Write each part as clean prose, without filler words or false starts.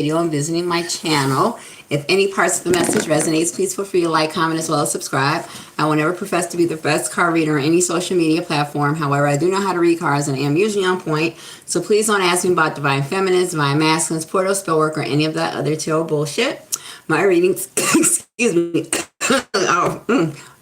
video and visiting my channel. If any parts of the message resonates, please feel free to like, comment, as well as subscribe. I will never profess to be the best card reader on any social media platform. However, I do know how to read cards and I am usually on point. So please don't ask me about divine feminines, divine masculines, portal, spellwork, or any of that other tarot bullshit. My readings, excuse me,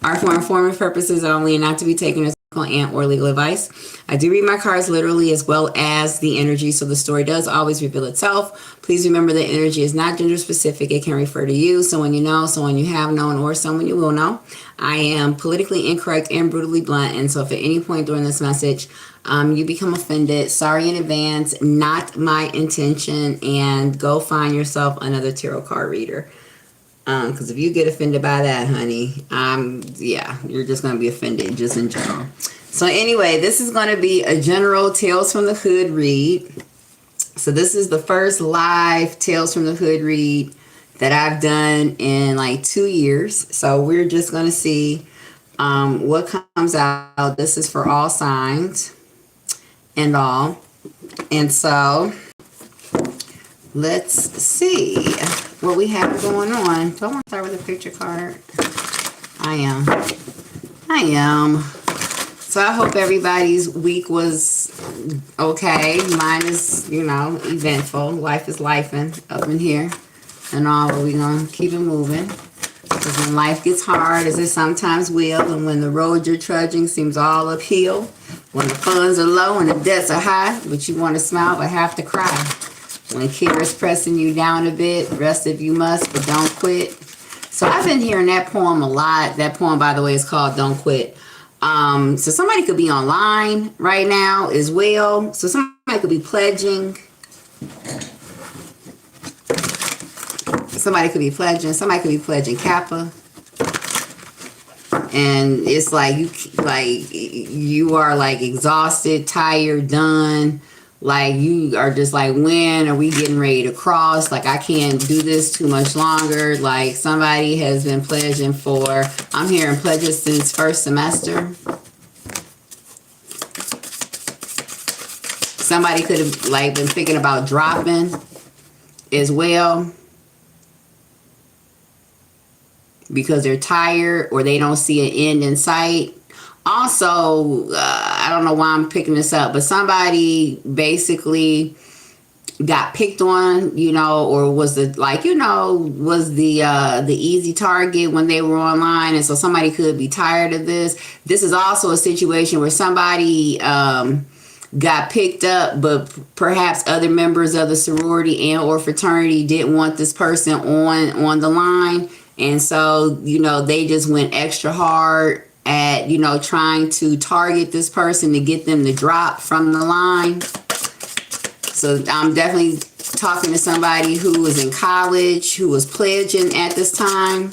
are for informative purposes only and not to be taken as and or legal advice. I do read my cards literally as well as the energy, so the story does always reveal itself. Please remember that energy is not gender specific. It can refer to you, someone you know, someone you have known, or someone you will know. I am politically incorrect and brutally blunt, and so if at any point during this message you become offended, sorry in advance, not my intention, and go find yourself another tarot card reader. Because if you get offended by that, honey, yeah, you're just going to be offended just in general. So anyway, this is going to be a general Tales from the Hood read. So this is the first live Tales from the Hood read that I've done in like 2 years. So we're just going to see what comes out. This is for all signs and all. And so let's see what we have going on. Do I want to start with a picture card? I am. So I hope everybody's week was okay. Mine is, you know, eventful. Life is lifing up in here and all, but we're going to keep it moving. Because when life gets hard, as it sometimes will, and when the road you're trudging seems all uphill, when the funds are low and the debts are high, but you want to smile but have to cry. When care is pressing you down a bit, rest if you must, but don't quit. So I've been hearing that poem a lot. That poem, by the way, is called Don't Quit. So somebody could be online right now as well. So somebody could be pledging. Somebody could be pledging Kappa. And it's like you are like exhausted, tired, done. Like you are just like, when are we getting ready to cross? Like I can't do this too much longer. Like somebody has been pledging for, I'm hearing pledges since first semester. Somebody could have like been thinking about dropping as well, because they're tired or they don't see an end in sight. Also, I don't know why I'm picking this up, but somebody basically got picked on, you know, or was the easy target when they were online, and so somebody could be tired of this. This is also a situation where somebody got picked up, but perhaps other members of the sorority and or fraternity didn't want this person on the line, and so, you know, they just went extra hard at, you know, trying to target this person to get them to drop from the line. So I'm definitely talking to somebody who was in college, who was pledging at this time.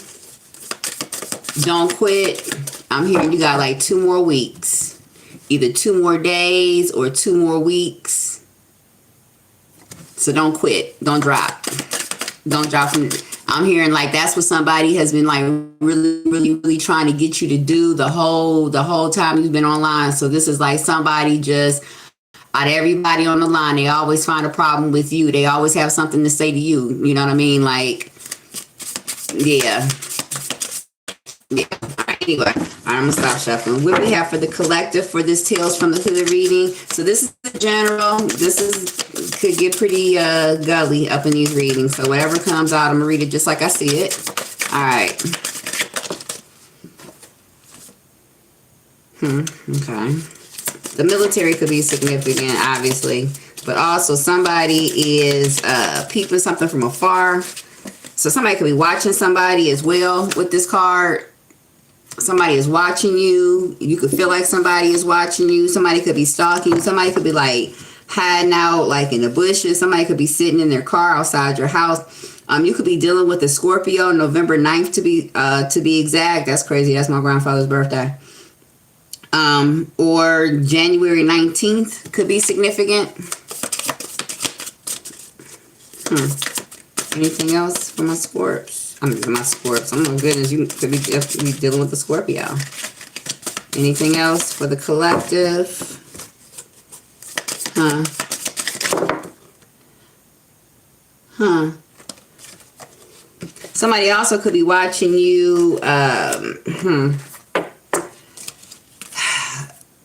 Don't quit. I'm hearing you got like 2 more weeks. Either 2 more days or 2 more weeks. So don't quit. Don't drop. Don't drop from... I'm hearing like that's what somebody has been like really trying to get you to do the whole time you've been online. So this is like somebody just, out of everybody on the line, they always find a problem with you. They always have something to say to you. You know what I mean? Like, yeah. Anyway, I'm gonna stop shuffling. What do we have for the collective for this Tales from the Hood reading? So this is the general. Could get pretty gully up in these readings. So whatever comes out, I'm gonna read it just like I see it. All right. Okay. The military could be significant, obviously, but also somebody is peeping something from afar. So somebody could be watching somebody as well with this card. Somebody is watching you. You could feel like somebody is watching you. Somebody could be stalking you. Somebody could be like hiding out like in the bushes. Somebody could be sitting in their car outside your house. You could be dealing with a Scorpio, November 9th to be exact. That's crazy. That's my grandfather's birthday. Or January 19th could be significant. Anything else for my Scorps? Oh my goodness, you could be dealing with the Scorpio. Anything else for the collective? Huh. Somebody also could be watching you.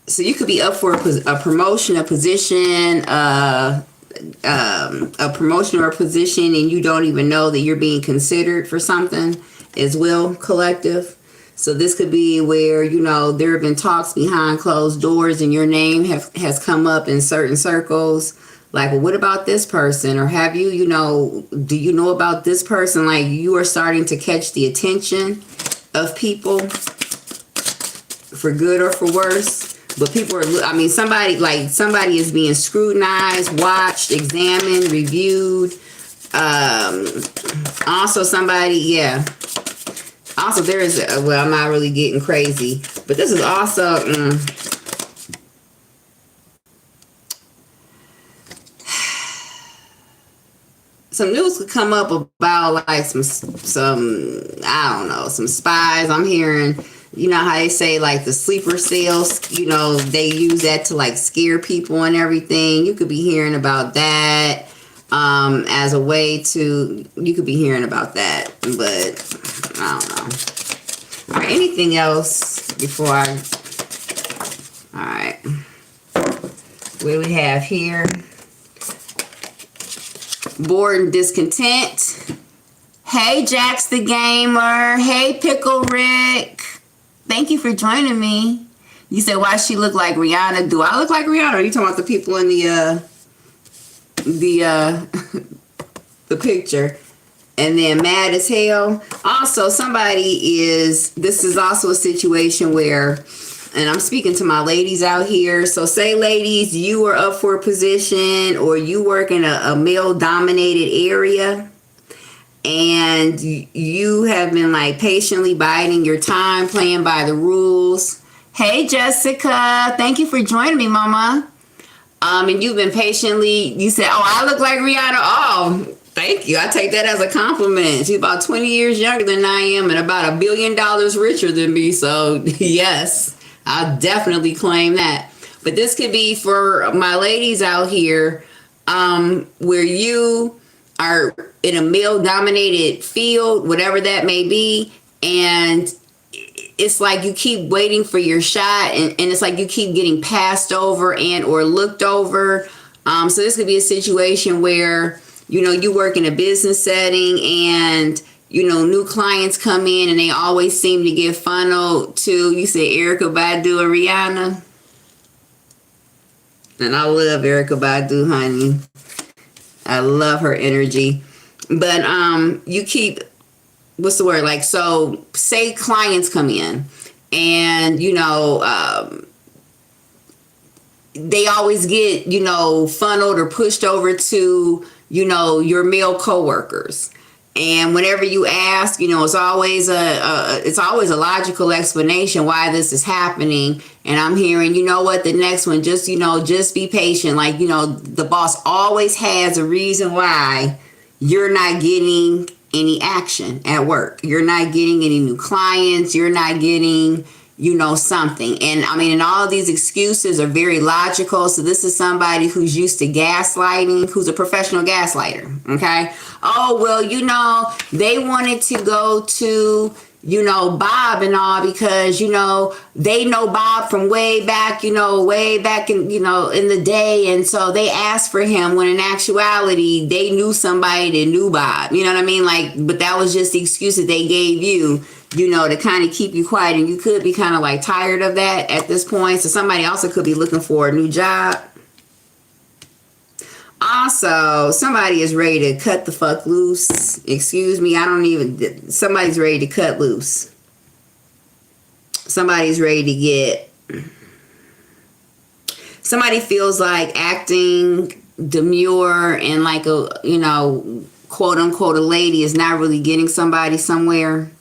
So you could be up for a promotion, a position, a promotion or a position, and you don't even know that you're being considered for something as well, collective. So this could be where, you know, there have been talks behind closed doors and your name has come up in certain circles. Like, well, what about this person? Or have you, you know, do you know about this person? Like, you are starting to catch the attention of people for good or for worse. But people are, I mean, somebody is being scrutinized, watched, examined, reviewed. Also somebody, yeah. Also there is, well, I'm not really getting crazy, but this is also, some news could come up about like some, I don't know, some spies. I'm hearing, you know how they say like the sleeper cells, you know, they use that to like scare people and everything. You could be hearing about that as a way to, you could be hearing about that, but I don't know. All right, anything else before I, all right. What do we have here? Bored and discontent. Hey, Jax the Gamer. Hey, Pickle Rick. Thank you for joining me. You said, why she look like Rihanna? Do I look like Rihanna? Or are you talking about the people in the picture? And then mad as hell. Also, this is also a situation where, and I'm speaking to my ladies out here. So say, ladies, you are up for a position or you work in a male-dominated area and you have been like patiently biding your time, playing by the rules. Hey, Jessica. Thank you for joining me, mama. And you've been patiently, you said, oh, I look like Rihanna. Oh, thank you. I take that as a compliment. She's about 20 years younger than I am and about $1 billion richer than me. So yes, I'll definitely claim that. But this could be for my ladies out here, where you are in a male-dominated field, whatever that may be, and it's like you keep waiting for your shot, and it's like you keep getting passed over and or looked over. So this could be a situation where, you know, you work in a business setting and, you know, new clients come in and they always seem to get funneled to, you say, Erykah Badu or Rihanna. And I love Erykah Badu, honey. I love her energy. But you keep, what's the word? Like, so say clients come in and, you know, they always get, you know, funneled or pushed over to, you know, your male coworkers. And whenever you ask, you know, it's always a logical explanation why this is happening. And I'm hearing, you know what, the next one, just, you know, just be patient. Like, you know, the boss always has a reason why you're not getting any action at work. You're not getting any new clients. You're not getting, you know, something. And I mean, and all of these excuses are very logical. So this is somebody who's used to gaslighting, who's a professional gaslighter. Okay. Oh, well, you know, they wanted to go to, you know, Bob and all because, you know, they know Bob from way back, you know, way back in, you know, in the day. And so they asked for him when in actuality, they knew somebody that knew Bob. You know what I mean? Like, but that was just the excuse that they gave you, you know, to kind of keep you quiet. And you could be kind of like tired of that at this point. So somebody also could be looking for a new job. Also, somebody is ready to cut the fuck loose. Excuse me, somebody's ready to cut loose. Somebody's ready to somebody feels like acting demure and like a, you know, quote unquote, a lady is not really getting somebody somewhere.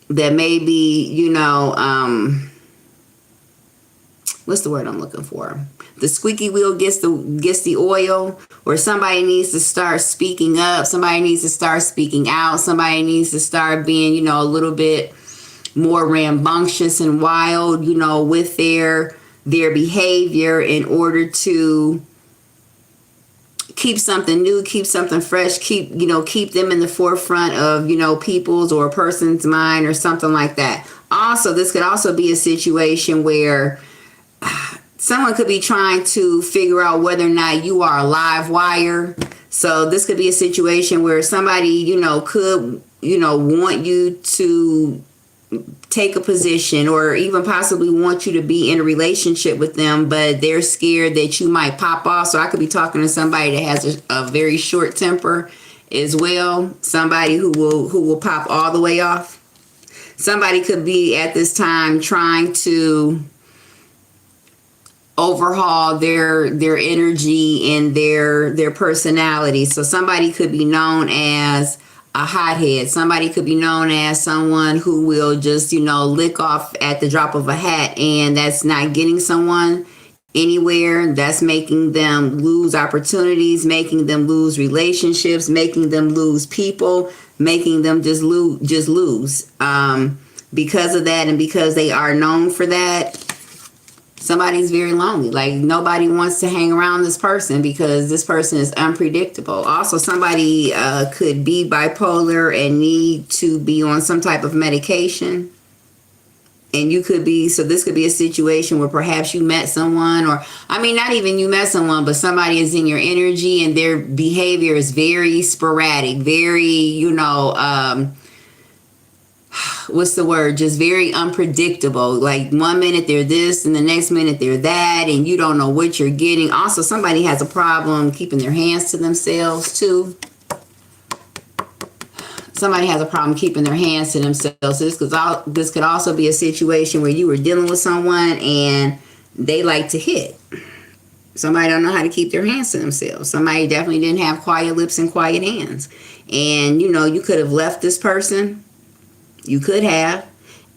That maybe, you know, what's the word I'm looking for? The squeaky wheel gets the oil, or somebody needs to start speaking up. Somebody needs to start speaking out. Somebody needs to start being, you know, a little bit more rambunctious and wild, you know, with their behavior in order to keep something new, keep something fresh, keep them in the forefront of, people's or a person's mind or something like that. Also, this could also be a situation where someone could be trying to figure out whether or not you are a live wire. So this could be a situation where somebody, could, want you to take a position or even possibly want you to be in a relationship with them, but they're scared that you might pop off. So I could be talking to somebody that has a very short temper as well. Somebody who will pop all the way off. Somebody could be at this time trying to overhaul their energy and their personality. So somebody could be known as a hothead. Somebody could be known as someone who will just, lick off at the drop of a hat, and that's not getting someone anywhere. That's making them lose opportunities, making them lose relationships, making them lose people, making them just lose. Because of that, and because they are known for that, somebody's very lonely. Like, nobody wants to hang around this person because this person is unpredictable. Also, somebody could be bipolar and need to be on some type of medication. And you could be, so this could be a situation where perhaps you met someone, or, not even you met someone, but somebody is in your energy and their behavior is very sporadic, very, what's the word? Just very unpredictable. Like, one minute they're this and the next minute they're that, and you don't know what you're getting. Also, somebody has a problem keeping their hands to themselves too. Somebody has a problem keeping their hands to themselves. This could also be a situation where you were dealing with someone and they like to hit. Somebody don't know how to keep their hands to themselves. Somebody definitely didn't have quiet lips and quiet hands. And, you could have left this person. You could have.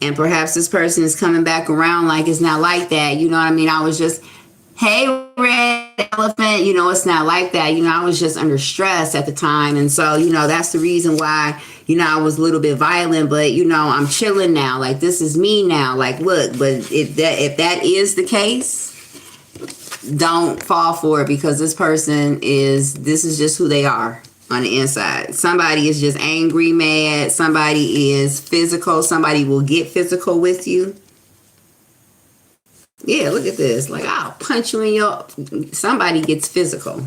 And perhaps this person is coming back around like it's not like that. You know what I mean? I was just, hey, red elephant, it's not like that. I was just under stress at the time. And so, that's the reason why, I was a little bit violent. But, I'm chilling now. Like, this is me now. Like, look, but if that is the case, don't fall for it, because this is just who they are on the inside. Somebody is just angry, mad. Somebody is physical. Somebody will get physical with you. Yeah, look at this. Like, I'll punch you in your... Somebody gets physical.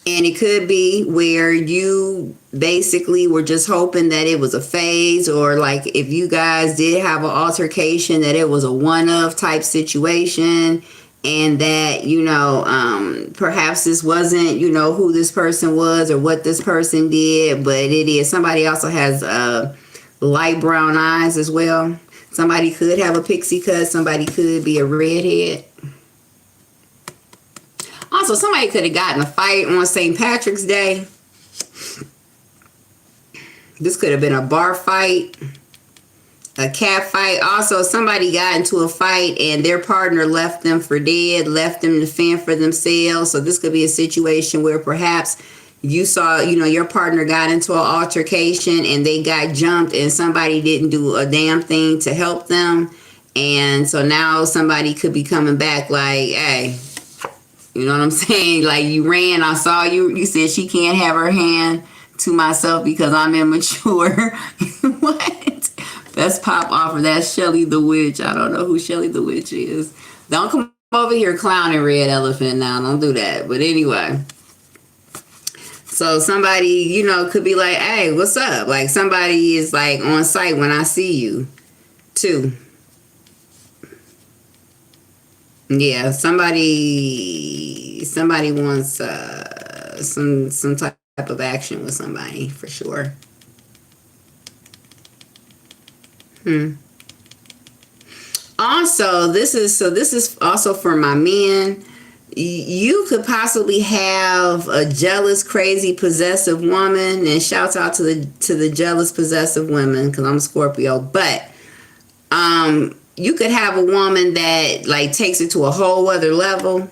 And it could be where you basically were just hoping that it was a phase, or like if you guys did have an altercation, that it was a one-off type situation, and that, perhaps this wasn't, who this person was or what this person did, but it is. Somebody also has light brown eyes as well. Somebody could have a pixie cut. Somebody could be a redhead. Also, somebody could have gotten a fight on St. Patrick's Day. This could have been a bar fight, a cat fight. Also, somebody got into a fight and their partner left them for dead, left them to fend for themselves. So this could be a situation where perhaps you saw, your partner got into an altercation and they got jumped and somebody didn't do a damn thing to help them. And so now somebody could be coming back like, hey, you know what I'm saying? Like, you ran, I saw you. You said she can't have her hand to myself because I'm immature. What? Let's pop off of that Shelly the Witch. I don't know who Shelly the Witch is. Don't come over here clowning, red elephant, now. Don't do that. But anyway. So somebody, could be like, hey, what's up? Like, somebody is like on site when I see you too. Yeah, somebody wants some type of action with somebody for sure. Also, this is also for my men. You could possibly have a jealous, crazy, possessive woman, and shouts out to the jealous, possessive women, because I'm a Scorpio. But you could have a woman that like takes it to a whole other level,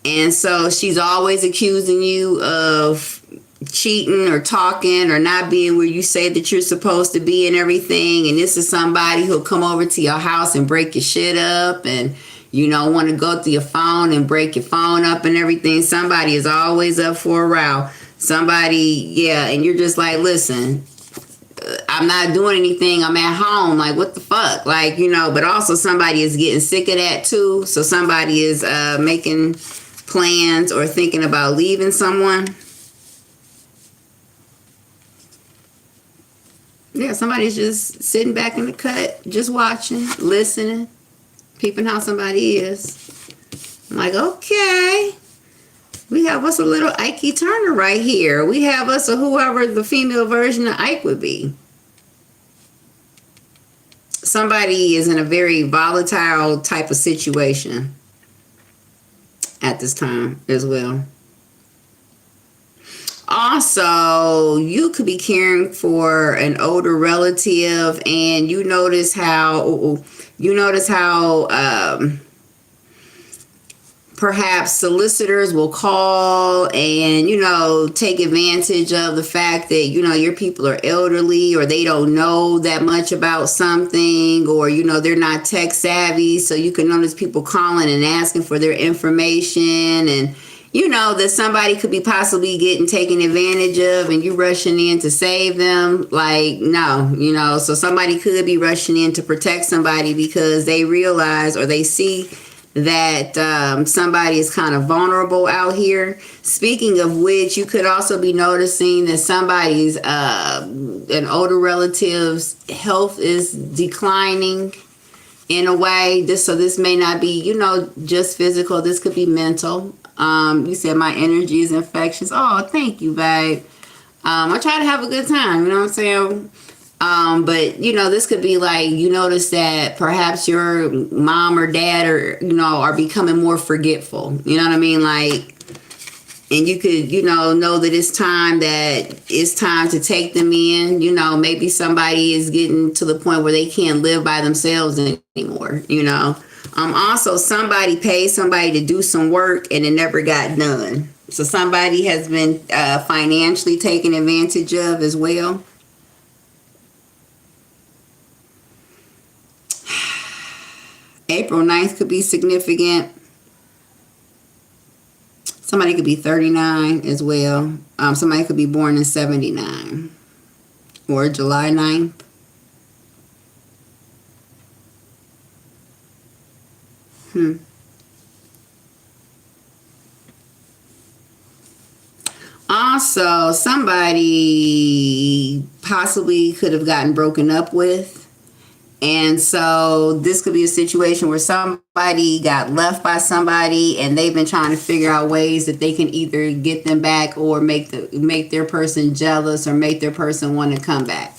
and so she's always accusing you of cheating or talking or not being where you say that you're supposed to be and everything. And this is somebody who'll come over to your house and break your shit up, and you don't want to go through your phone and break your phone up and everything. Somebody is always up for a row. Somebody, yeah, and you're just like, listen, I'm not doing anything. I'm at home. Like, what the fuck? Like, but also somebody is getting sick of that too. So somebody is making plans or thinking about leaving someone. Yeah, somebody's just sitting back in the cut, just watching, listening, peeping how somebody is. I'm like, okay. We have us a little Ike Turner right here. We have us a whoever the female version of Ike would be. Somebody is in a very volatile type of situation at this time as well. Also, you could be caring for an older relative, and you notice how perhaps solicitors will call and, take advantage of the fact that, your people are elderly or they don't know that much about something, or, they're not tech savvy. So you can notice people calling and asking for their information, and, that somebody could be possibly getting taken advantage of, and you rushing in to save them. Like, no, so somebody could be rushing in to protect somebody because they realize or they see that somebody is kind of vulnerable out here. Speaking of which, you could also be noticing that somebody's an older relative's health is declining in a way. This may not be, just physical. This could be mental. You said my energy is infectious. Oh, thank you, babe. I try to have a good time, you know what I'm saying? But this could be like, you notice that perhaps your mom or dad are becoming more forgetful. You know what I mean? Like, and you could, know that it's time to take them in. Maybe somebody is getting to the point where they can't live by themselves anymore, Also, somebody paid somebody to do some work and it never got done. So somebody has been financially taken advantage of as well. April 9th could be significant. Somebody could be 39 as well. Somebody could be born in 79 or July 9th. Also, somebody possibly could have gotten broken up with. And so this could be a situation where somebody got left by somebody and they've been trying to figure out ways that they can either get them back or make their person jealous or make their person want to come back.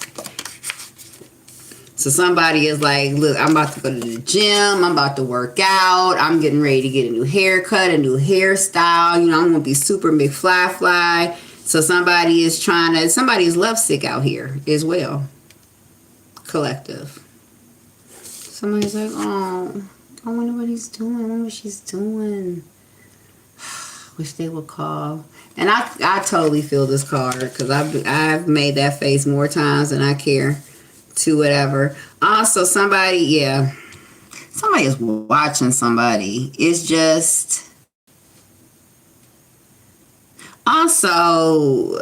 So somebody is like, look, I'm about to go to the gym. I'm about to work out. I'm getting ready to get a new haircut, a new hairstyle. I'm going to be super McFly. So somebody is lovesick out here as well. Collective. Somebody's like, oh, I wonder what he's doing. I wonder what she's doing. Wish they would call. And I totally feel this card because I've made that face more times than I care to whatever. Also, somebody is watching somebody. It's just also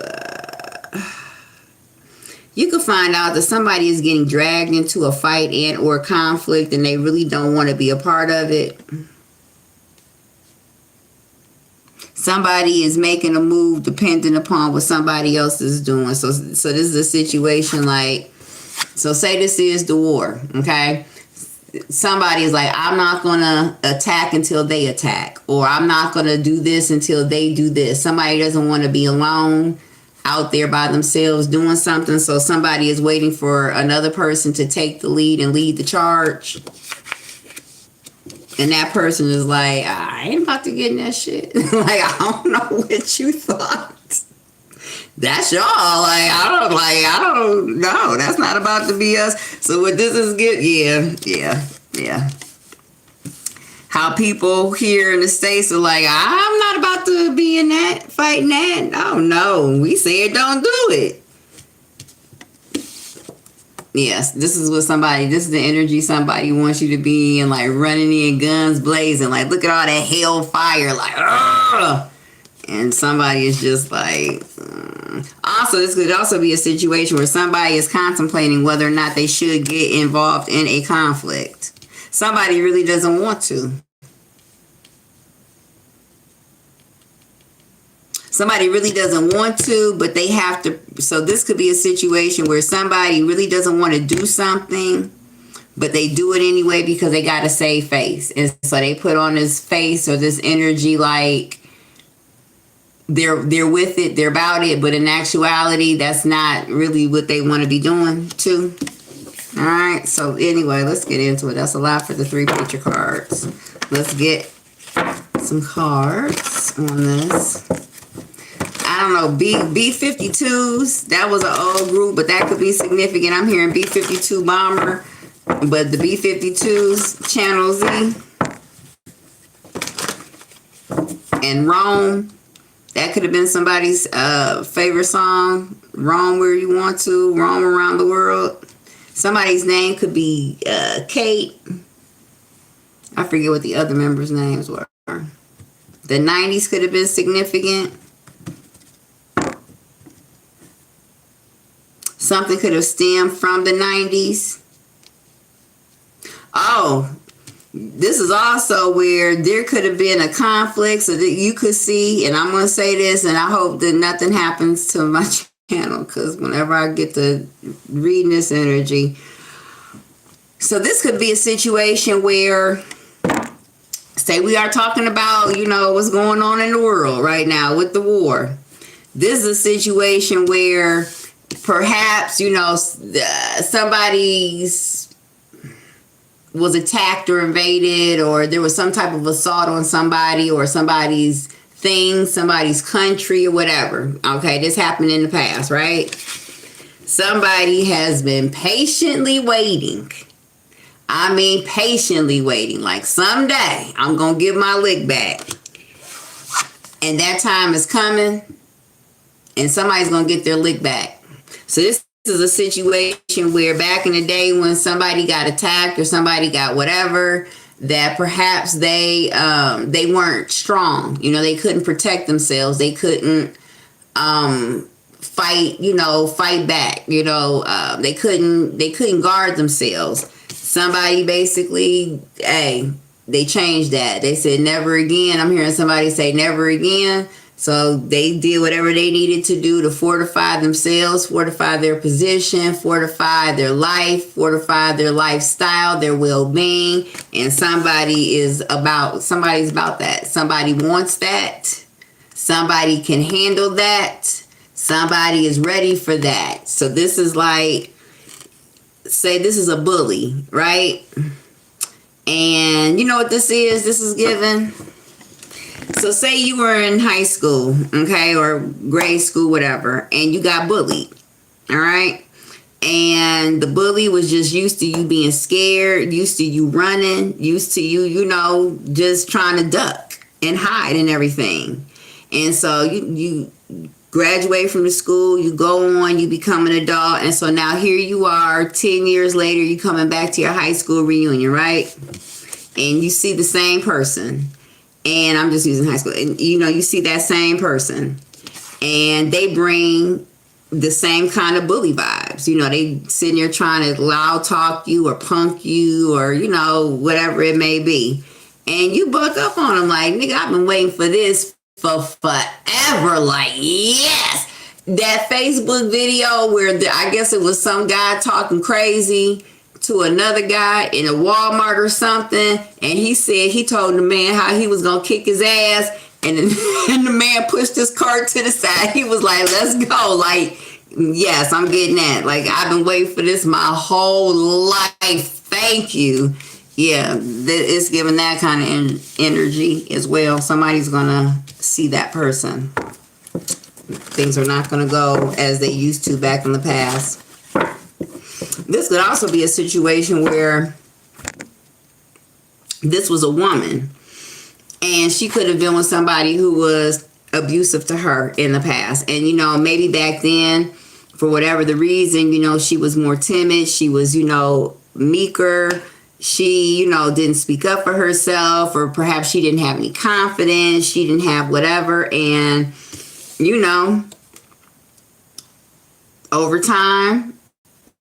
you could find out that somebody is getting dragged into a fight and or conflict and they really don't want to be a part of it. Somebody is making a move depending upon what somebody else is doing. So this is a situation like, so say this is the war, okay? Somebody is like, I'm not going to attack until they attack, or I'm not going to do this until they do this. Somebody doesn't want to be alone out there by themselves doing something. So somebody is waiting for another person to take the lead and lead the charge. And that person is like, I ain't about to get in that shit. Like, I don't know what you thought. That's y'all. I don't know. That's not about to be us. So what this is good. Yeah. How people here in the States are like, I'm not about to be in that, fighting that. Oh no, we said don't do it. Yes, this is what somebody, this is the energy somebody wants you to be in, like running in, guns blazing, like look at all that hellfire, like, ugh! And somebody is just like, Also, this could also be a situation where somebody is contemplating whether or not they should get involved in a conflict. Somebody really doesn't want to. Somebody really doesn't want to, but they have to. So this could be a situation where somebody really doesn't want to do something, but they do it anyway because they got to save face. And so they put on this face or this energy like they're with it, they're about it, but in actuality, that's not really what they want to be doing too. All right, so anyway, let's get into it. That's a lot for the 3 picture cards. Let's get some cards on this. I don't know, B-52s, that was an old group, but that could be significant. I'm hearing B-52 bomber, but the B-52s, Channel Z, and Rome. That could have been somebody's favorite song, Roam Where You Want To, Roam Around the World. Somebody's name could be Kate. I forget what the other members' names were. The 90s could have been significant. Something could have stemmed from the 90s. Oh, this is also where there could have been a conflict so that you could see, and I'm going to say this, and I hope that nothing happens to my channel, because whenever I get to reading this energy. So this could be a situation where, say we are talking about, what's going on in the world right now with the war. This is a situation where perhaps, somebody's was attacked or invaded, or there was some type of assault on somebody or somebody's thing, somebody's country or whatever. Okay, this happened in the past, right? Somebody has been patiently waiting. I mean, patiently waiting. Like, someday I'm going to get my lick back. And that time is coming. And somebody's going to get their lick back. So this is a situation where back in the day when somebody got attacked or somebody got whatever, that perhaps they weren't strong. They couldn't protect themselves. They couldn't fight back. They couldn't guard themselves. Somebody basically, they changed that. They said never again. I'm hearing somebody say never again. So they did whatever they needed to do to fortify themselves, fortify their position, fortify their life, fortify their lifestyle, their well-being. And somebody's about that. Somebody wants that. Somebody can handle that. Somebody is ready for that. So this is like, say this is a bully, right? And you know what this is? This is given. So say you were in high school, okay, or grade school, whatever, and you got bullied, all right? And the bully was just used to you being scared, used to you running, used to you, just trying to duck and hide and everything. And so you graduate from the school, you go on, you become an adult, and so now here you are, 10 years later, you coming back to your high school reunion, right? And you see the same person. And I'm just using high school. And, you see that same person. And they bring the same kind of bully vibes. They sitting there trying to loud talk you or punk you or, whatever it may be. And you buck up on them like, nigga, I've been waiting for this for forever. Like, yes. That Facebook video where I guess it was some guy talking crazy to another guy in a Walmart or something, and he said he told the man how he was gonna kick his ass, and the man pushed his cart to the side. He was like, let's go. Like, yes, I'm getting that. Like, I've been waiting for this my whole life. Thank you. Yeah, it's giving that kind of energy as well. Somebody's gonna see that person. Things are not gonna go as they used to back in the past. This could also be a situation where this was a woman and she could have been with somebody who was abusive to her in the past. And, maybe back then for whatever the reason, she was more timid. She was, meeker. She, didn't speak up for herself, or perhaps she didn't have any confidence. She didn't have whatever. And, over time,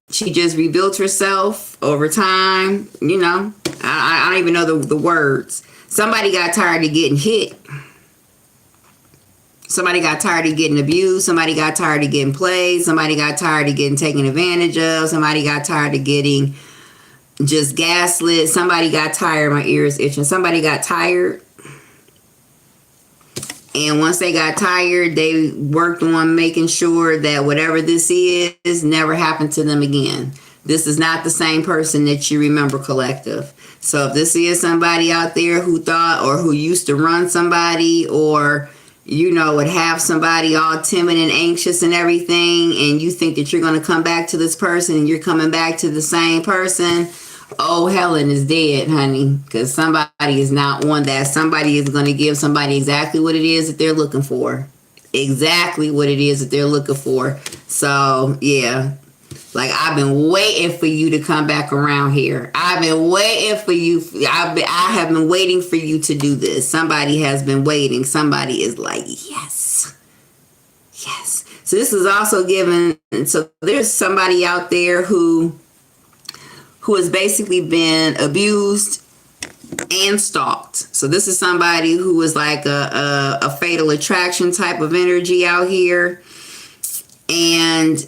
she just rebuilt herself over time. I don't even know the words. Somebody got tired of getting hit. Somebody got tired of getting abused. Somebody got tired of getting played. Somebody got tired of getting taken advantage of. Somebody got tired of getting just gaslit. Somebody got tired. My ears itching. Somebody got tired. And once they got tired, they worked on making sure that whatever this is never happened to them again. This is not the same person that you remember, collective. So if this is somebody out there who thought, or who used to run somebody, or would have somebody all timid and anxious and everything, and you think that you're going to come back to this person and you're coming back to the same person, oh, Helen is dead, honey, because somebody is not on that. Somebody is going to give somebody exactly what it is that they're looking for. Exactly what it is that they're looking for. So, yeah. Like, I've been waiting for you to come back around here. I've been waiting for you. I have been waiting for you to do this. Somebody has been waiting. Somebody is like, yes. Yes. So this is also given. So there's somebody out there who has basically been abused and stalked. So this is somebody who is like a fatal attraction type of energy out here. And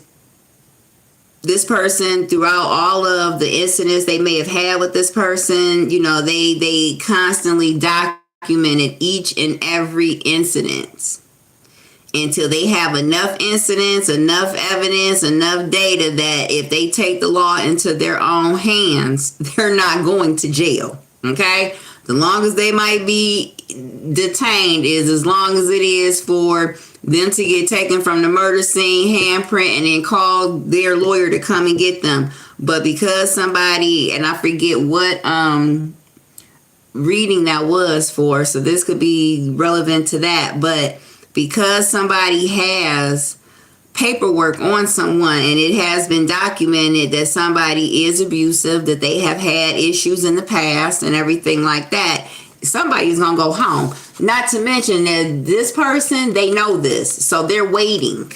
this person, throughout all of the incidents they may have had with this person, they constantly documented each and every incident until they have enough incidents, enough evidence, enough data that if they take the law into their own hands, they're not going to jail. Okay? The longest they might be detained is as long as it is for them to get taken from the murder scene, handprint, and then call their lawyer to come and get them. But because somebody, and I forget what reading that was for, so this could be relevant to that, but because somebody has paperwork on someone and it has been documented that somebody is abusive, that they have had issues in the past and everything like that, somebody's gonna go home. Not to mention that this person, they know this, so they're waiting.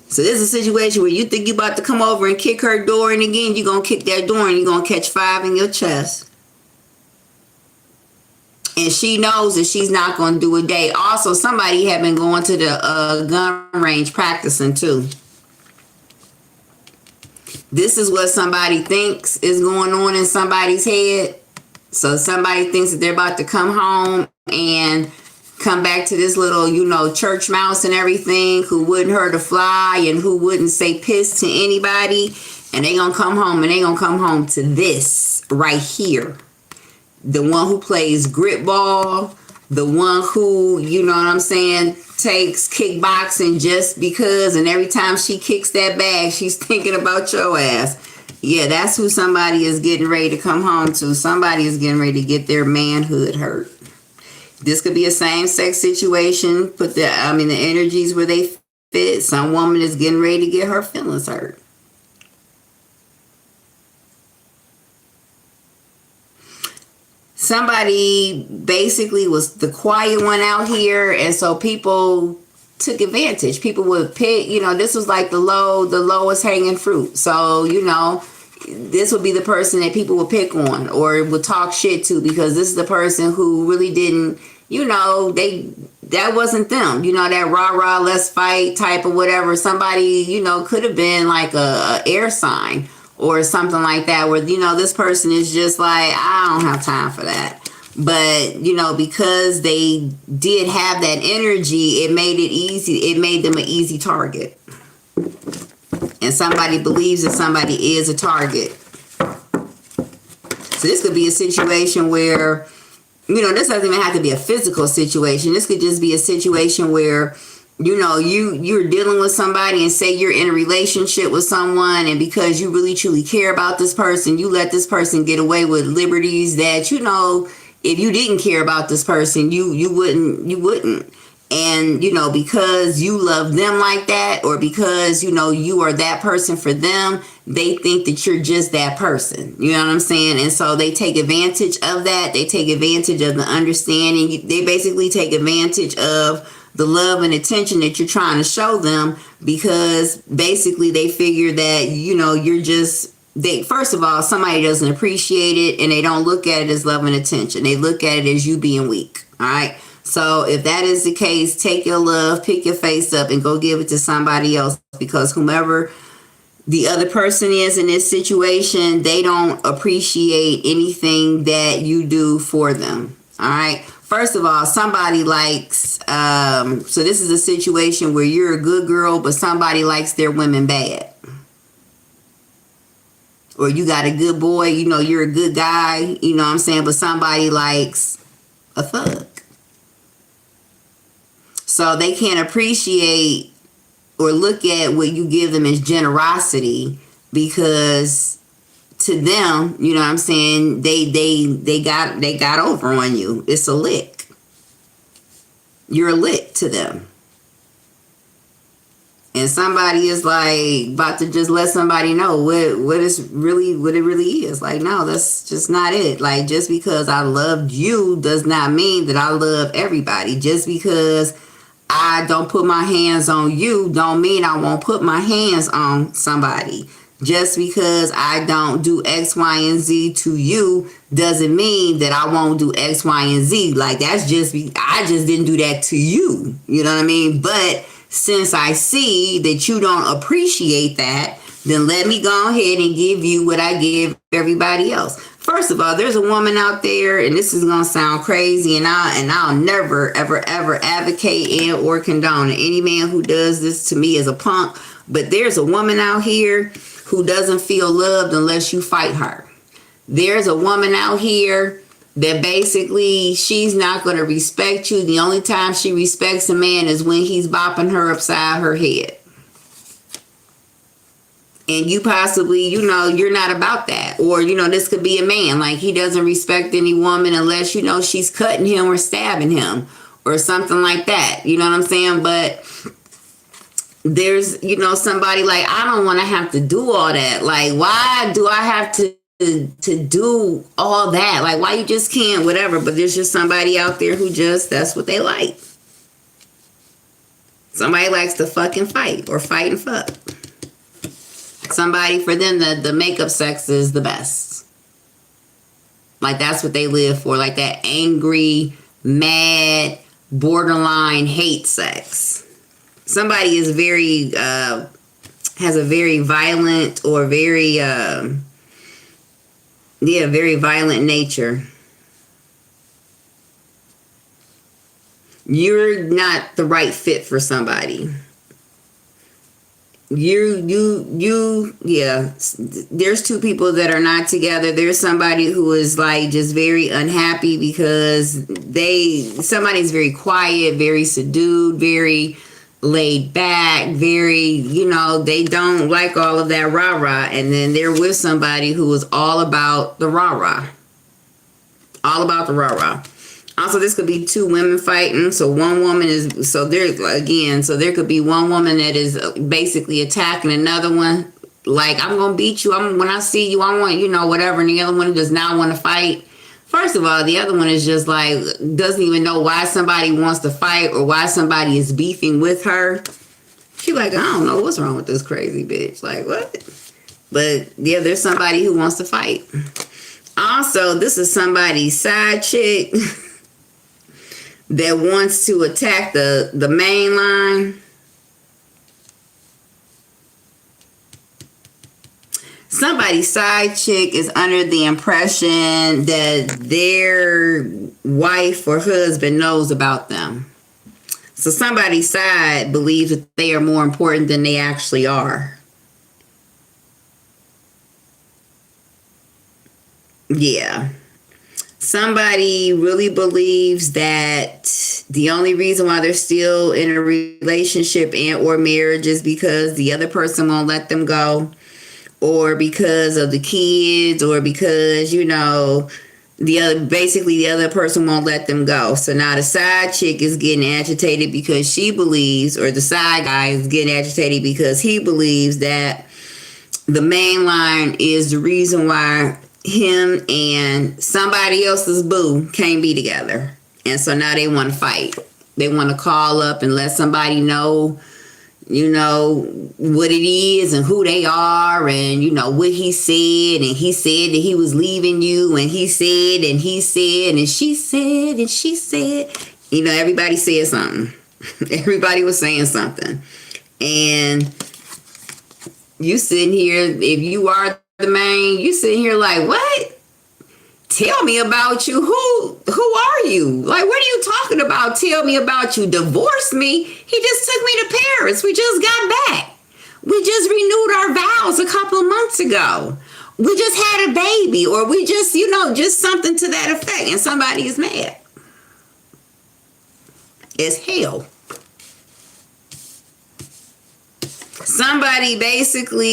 So this is a situation where you think you're about to come over and kick her door, and again, you're gonna kick that door and you're gonna catch 5 in your chest. And she knows that she's not gonna do a day. Also, somebody had been going to the gun range practicing too. This is what somebody thinks is going on in somebody's head. So somebody thinks that they're about to come home and come back to this little, church mouse and everything, who wouldn't hurt a fly and who wouldn't say piss to anybody. And they gonna come home, and they gonna come home to this right here. The one who plays grip ball, the one who, takes kickboxing just because, and every time she kicks that bag, she's thinking about your ass. Yeah, that's who somebody is getting ready to come home to. Somebody is getting ready to get their manhood hurt. This could be a same-sex situation. Put the energies where they fit. Some woman is getting ready to get her feelings hurt. Somebody basically was the quiet one out here, and so people took advantage. People would pick, this was like the lowest hanging fruit. So, this would be the person that people would pick on or would talk shit to, because this is the person who really didn't, that wasn't them. That rah-rah, let's fight type of whatever. Somebody, could have been like a air sign or something like that, where, this person is just like, I don't have time for that. But, because they did have that energy, it made it easy. It made them an easy target. And somebody believes that somebody is a target. So this could be a situation where, this doesn't even have to be a physical situation. This could just be a situation where, you're dealing with somebody, and say you're in a relationship with someone, and because you really truly care about this person, you let this person get away with liberties that, if you didn't care about this person, you wouldn't. And, because you love them like that, or because, you are that person for them, they think that you're just that person. You know what I'm saying? And so they take advantage of that. They take advantage of the understanding. They basically take advantage of the love and attention that you're trying to show them, because basically they figure that, you're just, first of all, somebody doesn't appreciate it, and they don't look at it as love and attention. They look at it as you being weak. All right. So if that is the case, take your love, pick your face up, and go give it to somebody else, because whomever the other person is in this situation, they don't appreciate anything that you do for them. All right. First of all, somebody likes, so this is a situation where you're a good girl, but somebody likes their women bad. Or you got a good boy, you're a good guy, what I'm saying, but somebody likes a thug. So they can't appreciate or look at what you give them as generosity, because to them, what I'm saying, they got over on you. It's a lick. You're a lick to them. And somebody is like about to just let somebody know what it really is. Like, no, that's just not it. Like, just because I loved you does not mean that I love everybody. Just because I don't put my hands on you don't mean I won't put my hands on somebody. Just because I don't do X, Y, and Z to you doesn't mean that I won't do X, Y, and Z. Like, I just didn't do that to you. You know what I mean? But since I see that you don't appreciate that, then let me go ahead and give you what I give everybody else. First of all, there's a woman out there, and this is gonna sound crazy, and I'll never, ever, ever advocate and or condone any man who does this to me as a punk. But there's a woman out here who doesn't feel loved unless you fight her. There's a woman out here that basically she's not going to respect you. The only time she respects a man is when he's bopping her upside her head. And you possibly, you're not about that. Or, this could be a man. Like, he doesn't respect any woman unless, she's cutting him or stabbing him or something like that. You know what I'm saying? But there's, somebody like, I don't want to have to do all that. Like, why do I have to do all that? Like, why you just can't, whatever. But there's just somebody out there who just, that's what they like. Somebody likes to fucking fight or fight and fuck. Somebody, for them, the makeup sex is the best. Like, that's what they live for. Like, that angry, mad, borderline hate sex. Somebody is very, has a very violent or very, very violent nature. You're not the right fit for somebody. There's two people that are not together. There's somebody who is like just very unhappy because somebody's very quiet, very subdued, very laid back, very, they don't like all of that rah-rah. And then they're with somebody who is all about the rah-rah. All about the rah-rah. Also, this could be two women fighting. So one woman so there could be one woman that is basically attacking another one. Like, I'm going to beat you. When I see you, I want, whatever. And the other one does not want to fight. First of all, the other one is just like, doesn't even know why somebody wants to fight or why somebody is beefing with her. She like, I don't know what's wrong with this crazy bitch. Like, what? But yeah, there's somebody who wants to fight. Also, this is somebody's side chick that wants to attack the main line. Somebody's side chick is under the impression that their wife or husband knows about them. So somebody's side believes that they are more important than they actually are. Yeah. Somebody really believes that the only reason why they're still in a relationship and or marriage is because the other person won't let them go, or because of the kids, or because, the other person won't let them go. So now the side chick is getting agitated because she believes, or the side guy is getting agitated because he believes that the main line is the reason why him and somebody else's boo can't be together. And so now they want to fight. They want to call up and let somebody know, what it is and who they are, and what he said, and he said that he was leaving you, and he said and he said and she said and she said. Everybody said something. Everybody was saying something. And you sitting here, if you are the main, you sitting here like, what? Tell me about you. Who are you? Like, what are you talking about? Tell me about you. Divorce me? He just took me to Paris. We just got back. We just renewed our vows a couple of months ago. We just had a baby, or we just, just something to that effect. And somebody is mad. It's hell. Somebody basically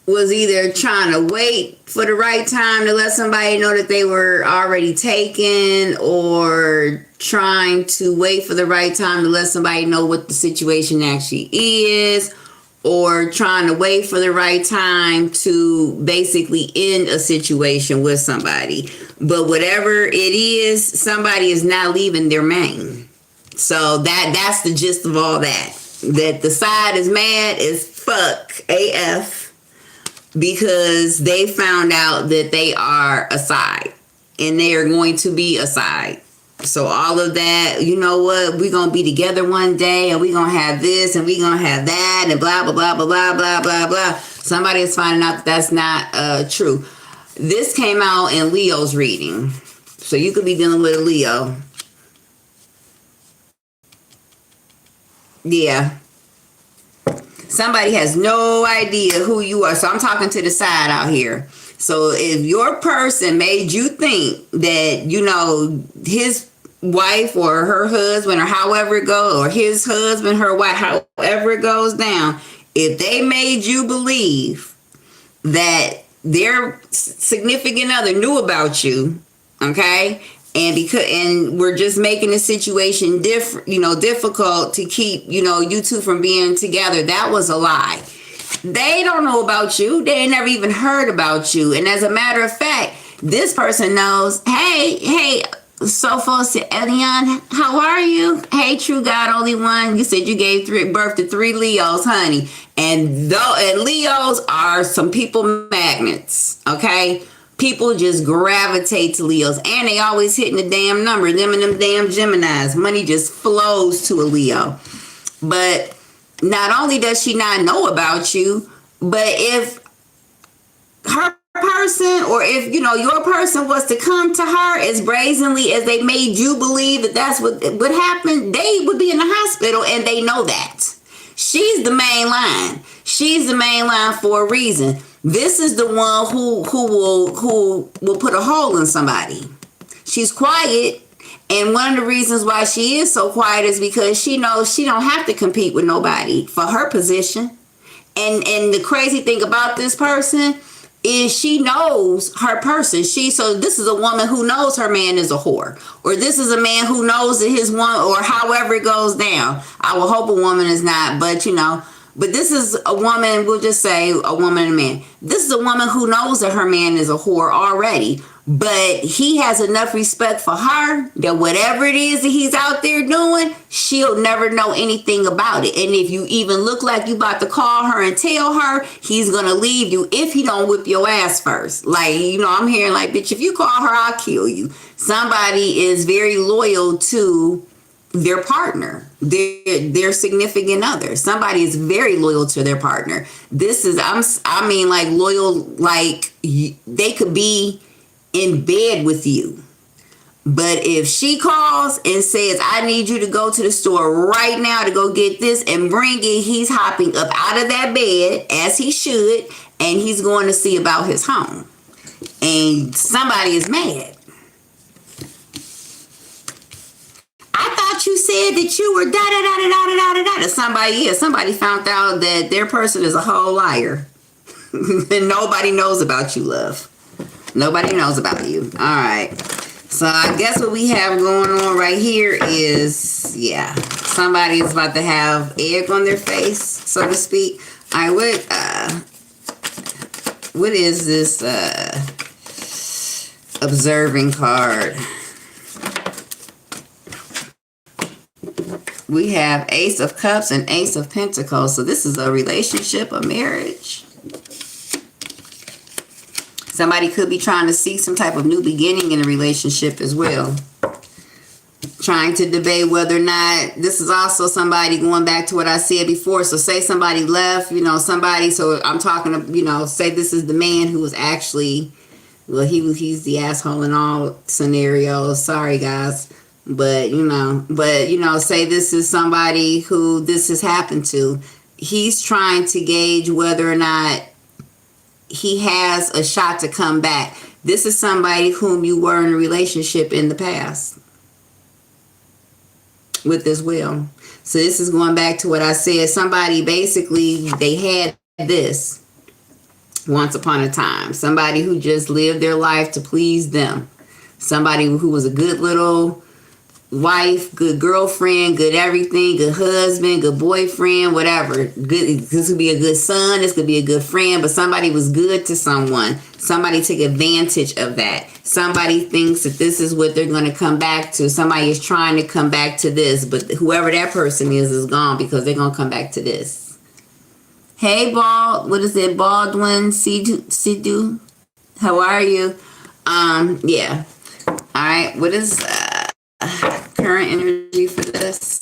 was either trying to wait for the right time to let somebody know that they were already taken, or trying to wait for the right time to let somebody know what the situation actually is, or trying to wait for the right time to basically end a situation with somebody. But whatever it is, somebody is not leaving their main. So that's the gist of all that. That the side is mad as fuck AF because they found out that they are a side and they are going to be a side. So all of that, we're going to be together one day and we're going to have this and we're going to have that and blah, blah, blah, blah, blah, blah, blah, blah. Somebody is finding out that that's not true. This came out in Leo's reading. So you could be dealing with a Leo. Yeah. Somebody has no idea who you are. So I'm talking to the side out here. So if your person made you think that, his wife or her husband or however it goes, or his husband, her wife, however it goes down, if they made you believe that their significant other knew about you, okay, and we're just making the situation difficult to keep, you two from being together, that was a lie. They don't know about you. They never even heard about you. And as a matter of fact, this person knows, hey, Sophos Elion, how are you? Hey, true God, only one. You said you gave birth to 3 Leos, honey. And Leos are some people magnets, okay? People just gravitate to Leos, and they always hitting the damn number. Them and them damn Geminis. Money just flows to a Leo. But not only does she not know about you, but if her person, or if your person was to come to her as brazenly as they made you believe that that's what would happen, they would be in the hospital, and they know that. She's the main line. She's the main line for a reason. This is the one who will put a hole in somebody. She's quiet, and one of the reasons why she is so quiet is because she knows she don't have to compete with nobody for her position. And the crazy thing about this person is she knows her person. So this is a woman who knows her man is a whore, or this is a man who knows that his one, or however it goes down. I will hope a woman is not, but but this is a woman, we'll just say a woman and a man. This is a woman who knows that her man is a whore already, but he has enough respect for her that whatever it is that he's out there doing, she'll never know anything about it. And if you even look like you about to call her and tell her, he's going to leave you if he don't whip your ass first. Like, I'm hearing like, bitch, if you call her, I'll kill you. Somebody is very loyal to their partner, their significant other. Somebody is very loyal to their partner. This is, like loyal, like they could be in bed with you. But if she calls and says, I need you to go to the store right now to go get this and bring it, he's hopping up out of that bed, as he should, and he's going to see about his home. And somebody is mad. I thought thought you said that you were da da da da da da da da. Somebody found out that their person is a whole liar. And nobody knows about you, love. Nobody knows about you. All right. So I guess what we have going on right here is, yeah, somebody is about to have egg on their face, so to speak. All right, what is this observing card? We have Ace of Cups and Ace of Pentacles. So this is a relationship, a marriage. Somebody could be trying to seek some type of new beginning in a relationship as well. Trying to debate whether or not, this is also somebody going back to what I said before. So say somebody left, somebody, so I'm talking to, say this is the man who was actually, well, he's the asshole in all scenarios. Sorry, guys. But say this is somebody who this has happened to. He's trying to gauge whether or not he has a shot to come back. This is somebody whom you were in a relationship in the past with as well. So this is going back to what I said. Somebody basically, they had this once upon a time. Somebody who just lived their life to please them. Somebody who was a good little wife, good girlfriend, good everything, good husband, good boyfriend, whatever. Good. This could be a good son. This could be a good friend. But somebody was good to someone. Somebody took advantage of that. Somebody thinks that this is what they're going to come back to. Somebody is trying to come back to this. But whoever that person is gone because they're going to come back to this. Hey, what is it? Baldwin Sidhu? How are you? Yeah. All right. What is current energy for this?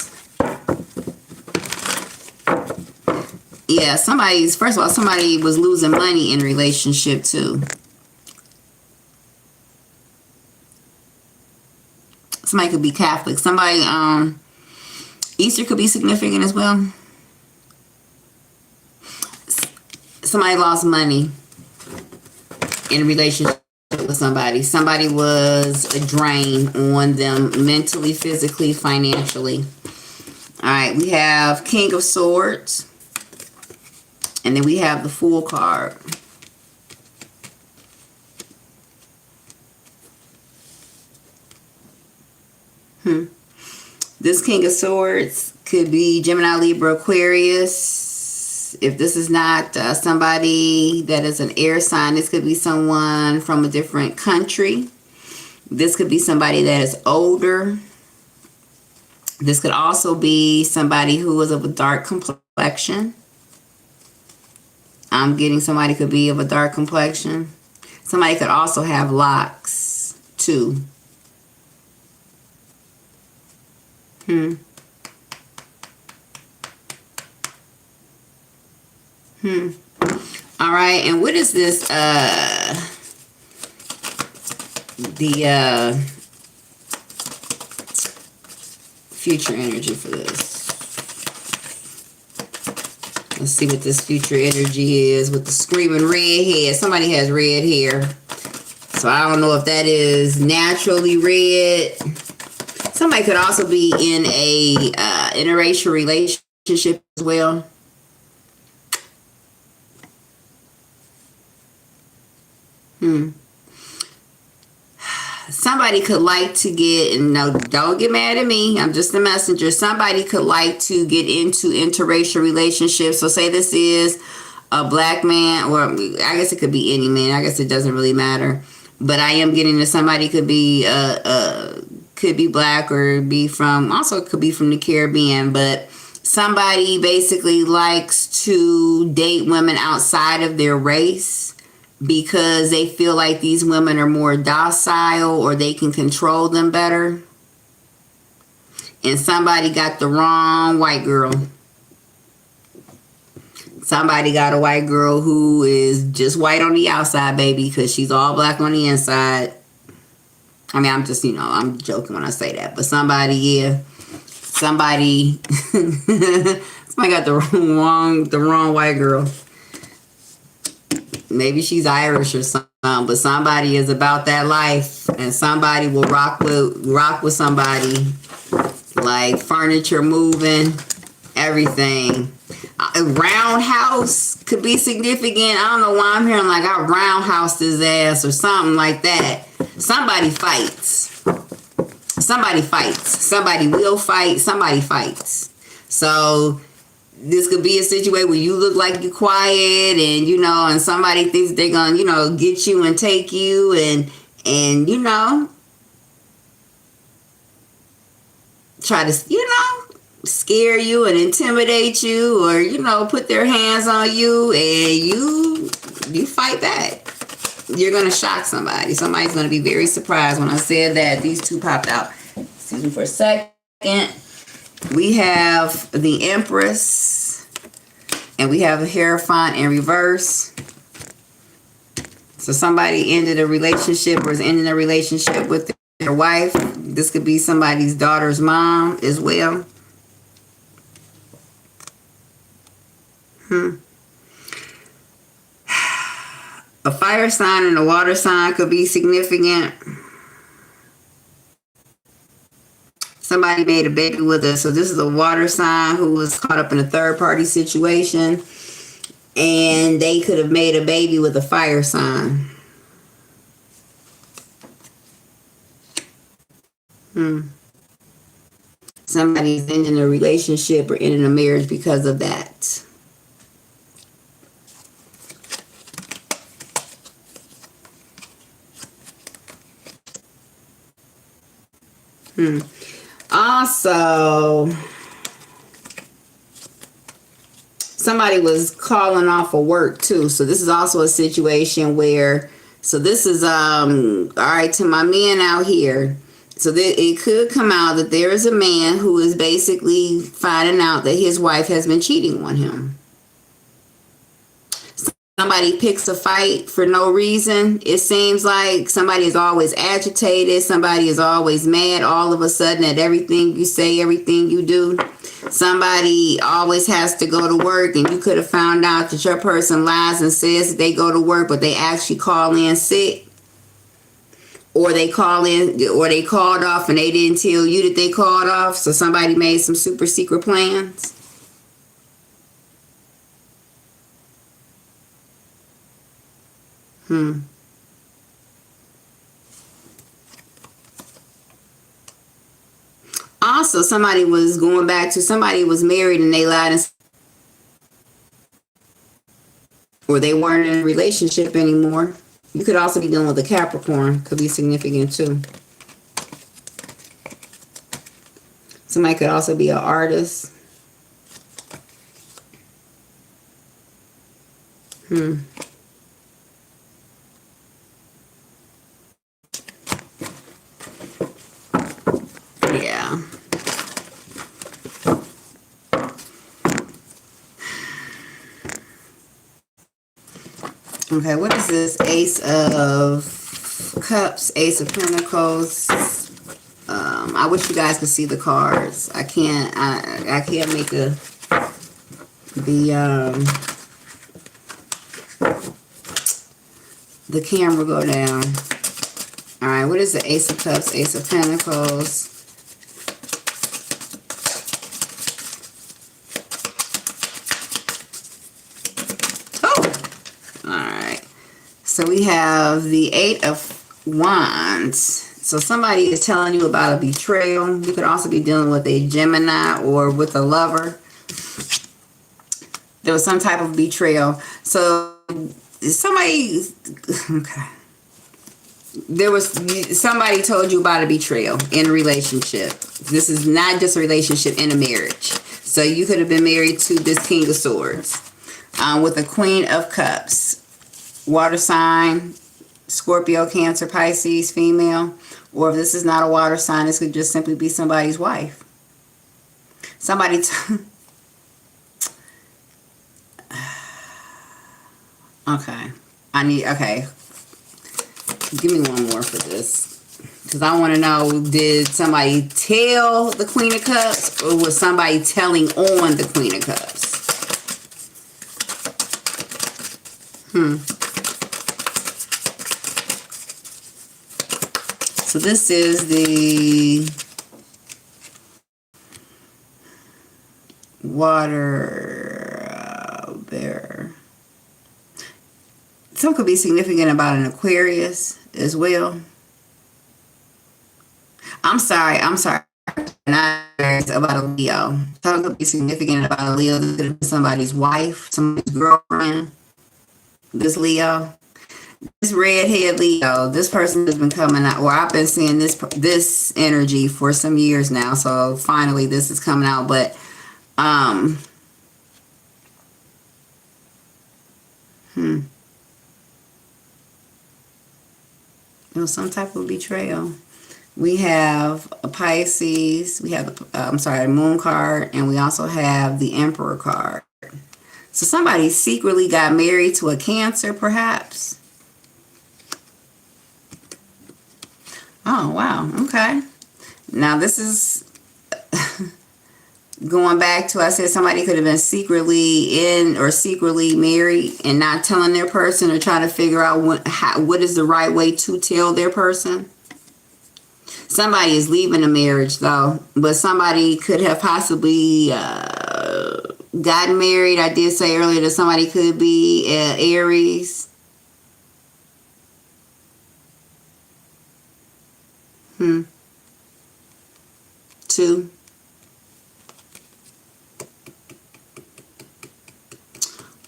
Yeah, first of all, somebody was losing money in relationship too. Somebody could be Catholic. Somebody, Easter could be significant as well. Somebody lost money in a relationship with somebody. Somebody was a drain on them mentally, physically, financially. All right, we have King of Swords. And then we have the Fool card. This King of Swords could be Gemini, Libra, Aquarius. If this is not somebody that is an air sign, this could be someone from a different country. This could be somebody that is older. This could also be somebody who is of a dark complexion. I'm getting somebody could be of a dark complexion. Somebody could also have locks too. All right, and what is this? The future energy for this. Let's see what this future energy is with the screaming red hair. Somebody has red hair. So I don't know if that is naturally red. Somebody could also be in a interracial relationship as well. Somebody could like to get, and no, don't get mad at me, I'm just the messenger. Somebody could like to get into interracial relationships. So say this is a black man, or I guess it could be any man. I guess it doesn't really matter. But I am getting to somebody could be black or be from, also could be from the Caribbean. But somebody basically likes to date women outside of their race, because they feel like these women are more docile or they can control them better. And somebody got the wrong white girl. Somebody got a white girl who is just white on the outside, baby, because she's all black on the inside. I mean, I'm just, I'm joking when I say that. But somebody, yeah. Somebody got the wrong white girl. Maybe she's Irish or something, but somebody is about that life, and somebody will rock with somebody like furniture moving, everything. A roundhouse could be significant. I don't know why I'm hearing like I roundhoused his ass or something like that. Somebody fights. Somebody fights. Somebody will fight. Somebody fights. So this could be a situation where you look like you're quiet and, you know, and somebody thinks they're going to, you know, get you and take you and, you know, try to, you know, scare you and intimidate you, or, you know, put their hands on you and you fight back. You're going to shock somebody. Somebody's going to be very surprised. When I said that, these two popped out. Excuse me for a second. We have the Empress, and we have a Hierophant in reverse. So somebody ended a relationship or is ending a relationship with their wife. This could be somebody's daughter's mom as well. A fire sign and a water sign could be significant. Somebody made a baby with us. So this is a water sign who was caught up in a third party situation. And they could have made a baby with a fire sign. Somebody's ending a relationship or ending a marriage because of that. Also, somebody was calling off of work too. So this is also a situation where, so this is, all right, to my men out here. So it could come out that there is a man who is basically finding out that his wife has been cheating on him. Somebody picks a fight for no reason. It seems like somebody is always agitated. Somebody is always mad all of a sudden at everything you say, everything you do. Somebody always has to go to work, and you could have found out that your person lies and says that they go to work, but they actually call in sick. Or they call in, or they called off and they didn't tell you that they called off. So somebody made some super secret plans. Also, somebody was going back to, somebody was married and they lied, or they weren't in a relationship anymore. You could also be dealing with a Capricorn. Could be significant too. Somebody could also be an artist. Yeah. Okay, what is this? Ace of Cups, Ace of Pentacles. I wish you guys could see the cards. I can't. I can't make the camera go down. All right, what is the Ace of Cups, Ace of Pentacles? So we have the Eight of Wands. So somebody is telling you about a betrayal. You could also be dealing with a Gemini or with a lover. There was some type of betrayal. So somebody, okay. There was, somebody told you about a betrayal in a relationship. This is not just a relationship, in a marriage. So you could have been married to this King of Swords with a Queen of Cups. Water sign, Scorpio, Cancer, Pisces, female. Or if this is not a water sign, this could just simply be somebody's wife. Somebody okay. Okay. Give me one more for this. Because I want to know, did somebody tell the Queen of Cups, or was somebody telling on the Queen of Cups? So this is the water bearer. Some could be significant about an Aquarius as well. I'm sorry. Not about a Leo. Some could be significant about a Leo. This could have been somebody's wife, somebody's girlfriend. This Leo. This redhead Leo, this person has been coming out, or I've been seeing this energy for some years now, so finally this is coming out. But it was some type of betrayal. We have a Pisces, we have a Moon card, and we also have the Emperor card. So somebody secretly got married to a Cancer, perhaps. Oh, wow. Okay. Now, this is going back to, I said somebody could have been secretly in or secretly married and not telling their person, or trying to figure out what is the right way to tell their person. Somebody is leaving a marriage, though, but somebody could have possibly gotten married. I did say earlier that somebody could be Aries. Two.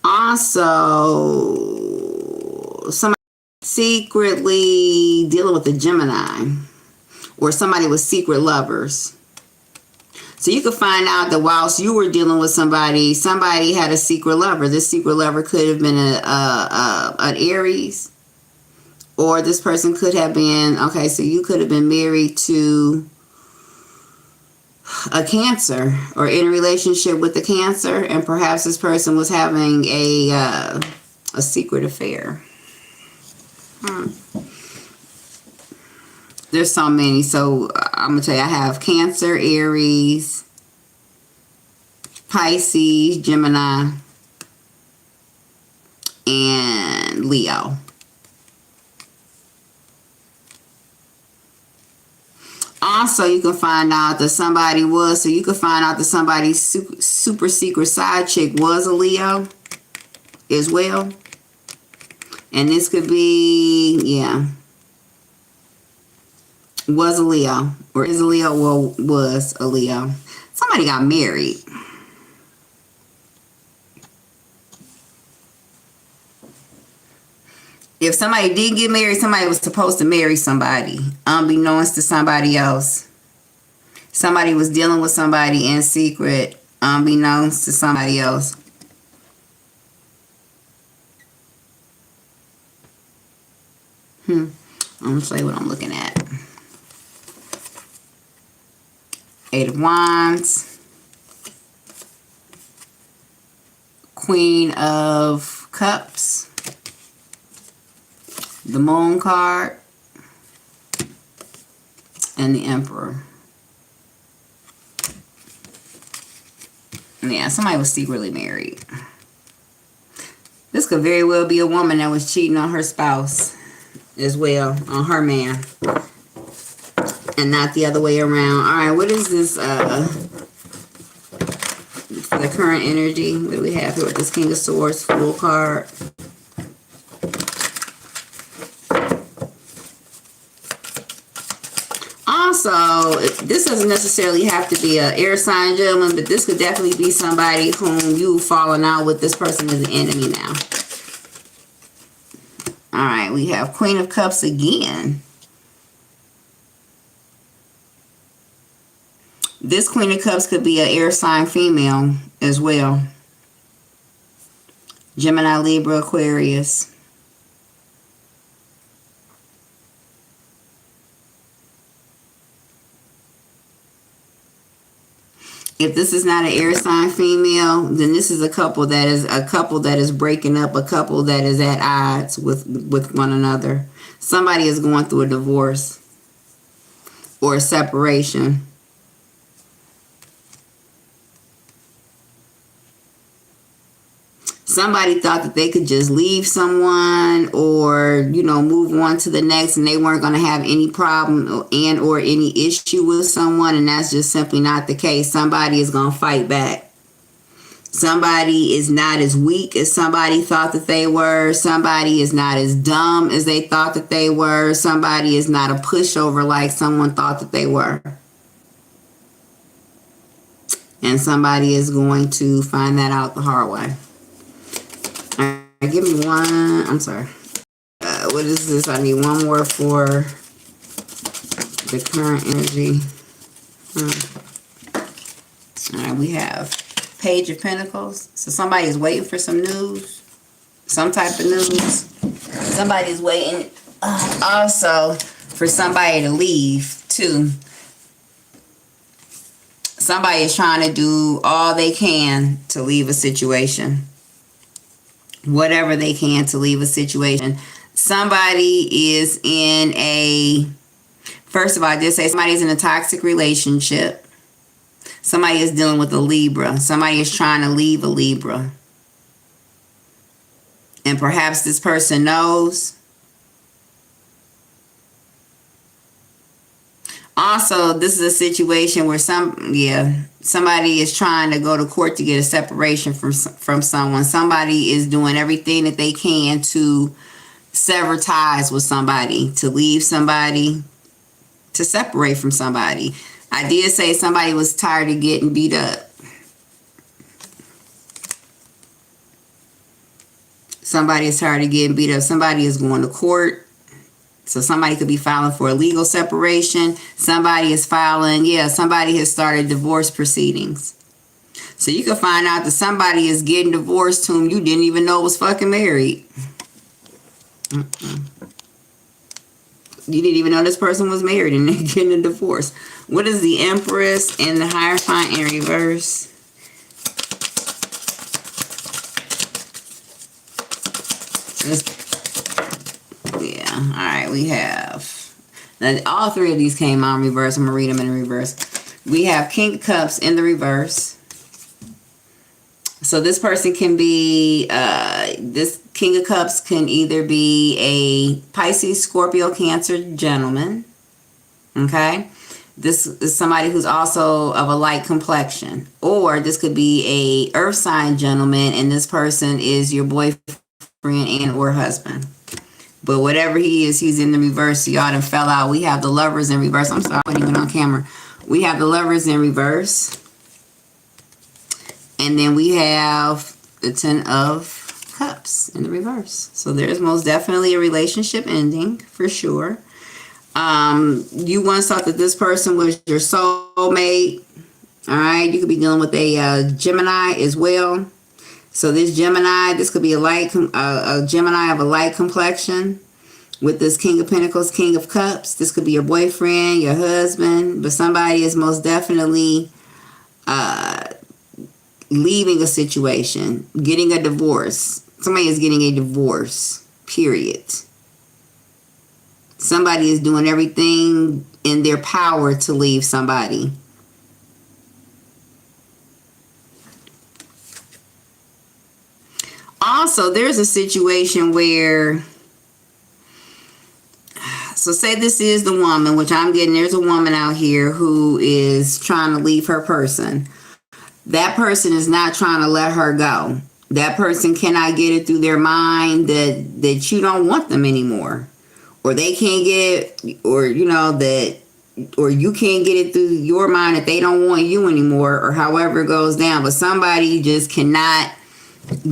Also, somebody secretly dealing with a Gemini, or somebody with secret lovers. So you could find out that whilst you were dealing with somebody had a secret lover. This secret lover could have been an Aries. Or this person could have been, okay, so you could have been married to a Cancer, or in a relationship with a Cancer, and perhaps this person was having a secret affair. There's so many. So I'm going to tell you, I have Cancer, Aries, Pisces, Gemini, and Leo. Also, you can find out that somebody's super secret side chick was a Leo as well. And this could be, was a Leo, or is a Leo, well, was a Leo. Somebody got married. If somebody did get married, somebody was supposed to marry somebody, unbeknownst to somebody else. Somebody was dealing with somebody in secret, unbeknownst to somebody else. I'm going to show you what I'm looking at. 8 of Wands. Queen of Cups. The Moon card. And the Emperor. Yeah, somebody was secretly married. This could very well be a woman that was cheating on her spouse as well, on her man, and not the other way around. All right, what is this for the current energy? What do we have here with this King of Swords Fool card? Also, this doesn't necessarily have to be an air sign gentleman, but this could definitely be somebody whom you've fallen out with. This person is an enemy now. All right, we have Queen of Cups again. This Queen of Cups could be an air sign female as well. Gemini, Libra, Aquarius. If this is not an air sign female, then this is a couple that is breaking up, a couple that is at odds with one another. Somebody is going through a divorce or a separation. Somebody thought that they could just leave someone or, move on to the next, and they weren't going to have any problem or any issue with someone, and that's just simply not the case. Somebody is going to fight back. Somebody is not as weak as somebody thought that they were. Somebody is not as dumb as they thought that they were. Somebody is not a pushover like someone thought that they were. And somebody is going to find that out the hard way. All right, give me one. I'm sorry. What is this? I need one more for the current energy. All right, we have Page of Pentacles. So somebody is waiting for some news. Some type of news. Somebody is waiting also for somebody to leave too. Somebody is trying to do all they can to leave a situation. Whatever they can to leave a situation. Somebody is in a, first of all, I did say somebody's in a toxic relationship. Somebody is dealing with a Libra. Somebody is trying to leave a Libra. And perhaps this person knows. Also, this is a situation where somebody is trying to go to court to get a separation from someone. Somebody is doing everything that they can to sever ties with somebody, to leave somebody, to separate from somebody. I did say somebody was tired of getting beat up. Somebody is tired of getting beat up. Somebody is going to court. So somebody could be filing for a legal separation. Somebody is filing, somebody has started divorce proceedings. So you can find out that somebody is getting divorced whom you didn't even know was fucking married. You didn't even know this person was married and they're getting a divorce. What is the Empress and the Hierophant in reverse? Alright, we have, now all three of these came out in reverse. I'm going to read them in reverse. We have King of Cups in the reverse. So this person can be, this King of Cups can either be a Pisces, Scorpio, Cancer gentleman. Okay? This is somebody who's also of a light complexion. Or this could be a earth sign gentleman, and this person is your boyfriend and or husband. But whatever he is, he's in the reverse. So y'all done fell out. We have the Lovers in reverse. I'm sorry, I wasn't even on camera. We have the Lovers in reverse. And then we have the Ten of Cups in the reverse. So there's most definitely a relationship ending, for sure. You once thought that this person was your soulmate. All right. You could be dealing with a Gemini as well. So this Gemini, this could be a Gemini of a light complexion with this King of Pentacles, King of Cups. This could be your boyfriend, your husband, but somebody is most definitely leaving a situation, getting a divorce. Somebody is getting a divorce, period. Somebody is doing everything in their power to leave somebody. Also, there's a situation where, so say this is the woman, which I'm getting, there's a woman out here who is trying to leave her person. That person is not trying to let her go. That person cannot get it through their mind that you don't want them anymore. Or they can't get, or you know, that, or you can't get it through your mind that they don't want you anymore, or however it goes down. But somebody just cannot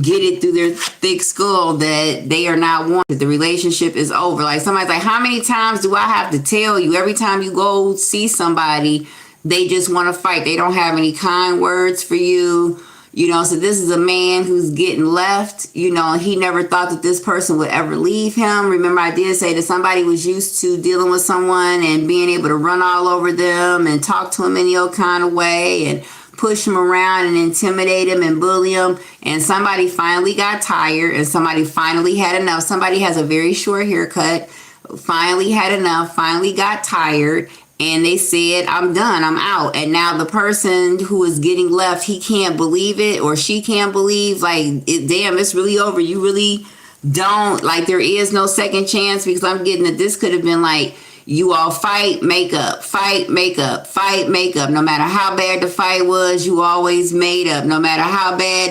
get it through their thick skull that they are not wanted. The relationship is over. Like somebody's like, how many times do I have to tell you? Every time you go see somebody, they just want to fight. They don't have any kind words for you. You know, so this is a man who's getting left. You know, he never thought that this person would ever leave him. Remember, I did say that somebody was used to dealing with someone and being able to run all over them and talk to him any old kind of way and push him around and intimidate him and bully him. And somebody finally got tired and somebody finally had enough. Somebody has a very short haircut, finally had enough, finally got tired. And they said, I'm done, I'm out. And now the person who is getting left, he can't believe it, or she can't believe, like, damn, it's really over. You really don't, like, there is no second chance, because I'm getting that this could have been like, You all fight, make up, fight, make up, fight, make up. No matter how bad the fight was, you always made up. No matter how bad,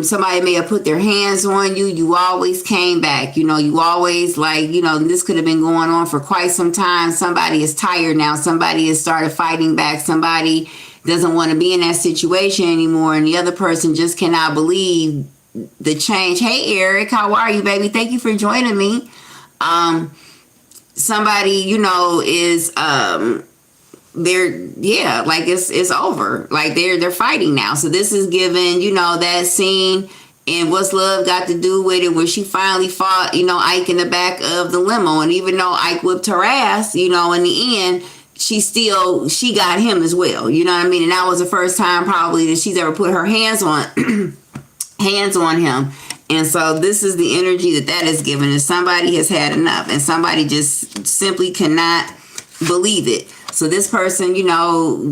somebody may have put their hands on you, you always came back. You always, this could have been going on for quite some time. Somebody is tired now. Somebody has started fighting back. Somebody doesn't want to be in that situation anymore. And the other person just cannot believe the change. Hey, Eric, how are you, baby? Thank you for joining me. Somebody, is, it's over. Like they're fighting now. So this is given, that scene and What's Love Got to Do with It, where she finally fought, Ike in the back of the limo. And even though Ike whipped her ass, in the end, she got him as well. You know what I mean? And that was the first time probably that she's ever put her hands on him. And so this is the energy that is given. And somebody has had enough, and somebody just simply cannot believe it. So this person,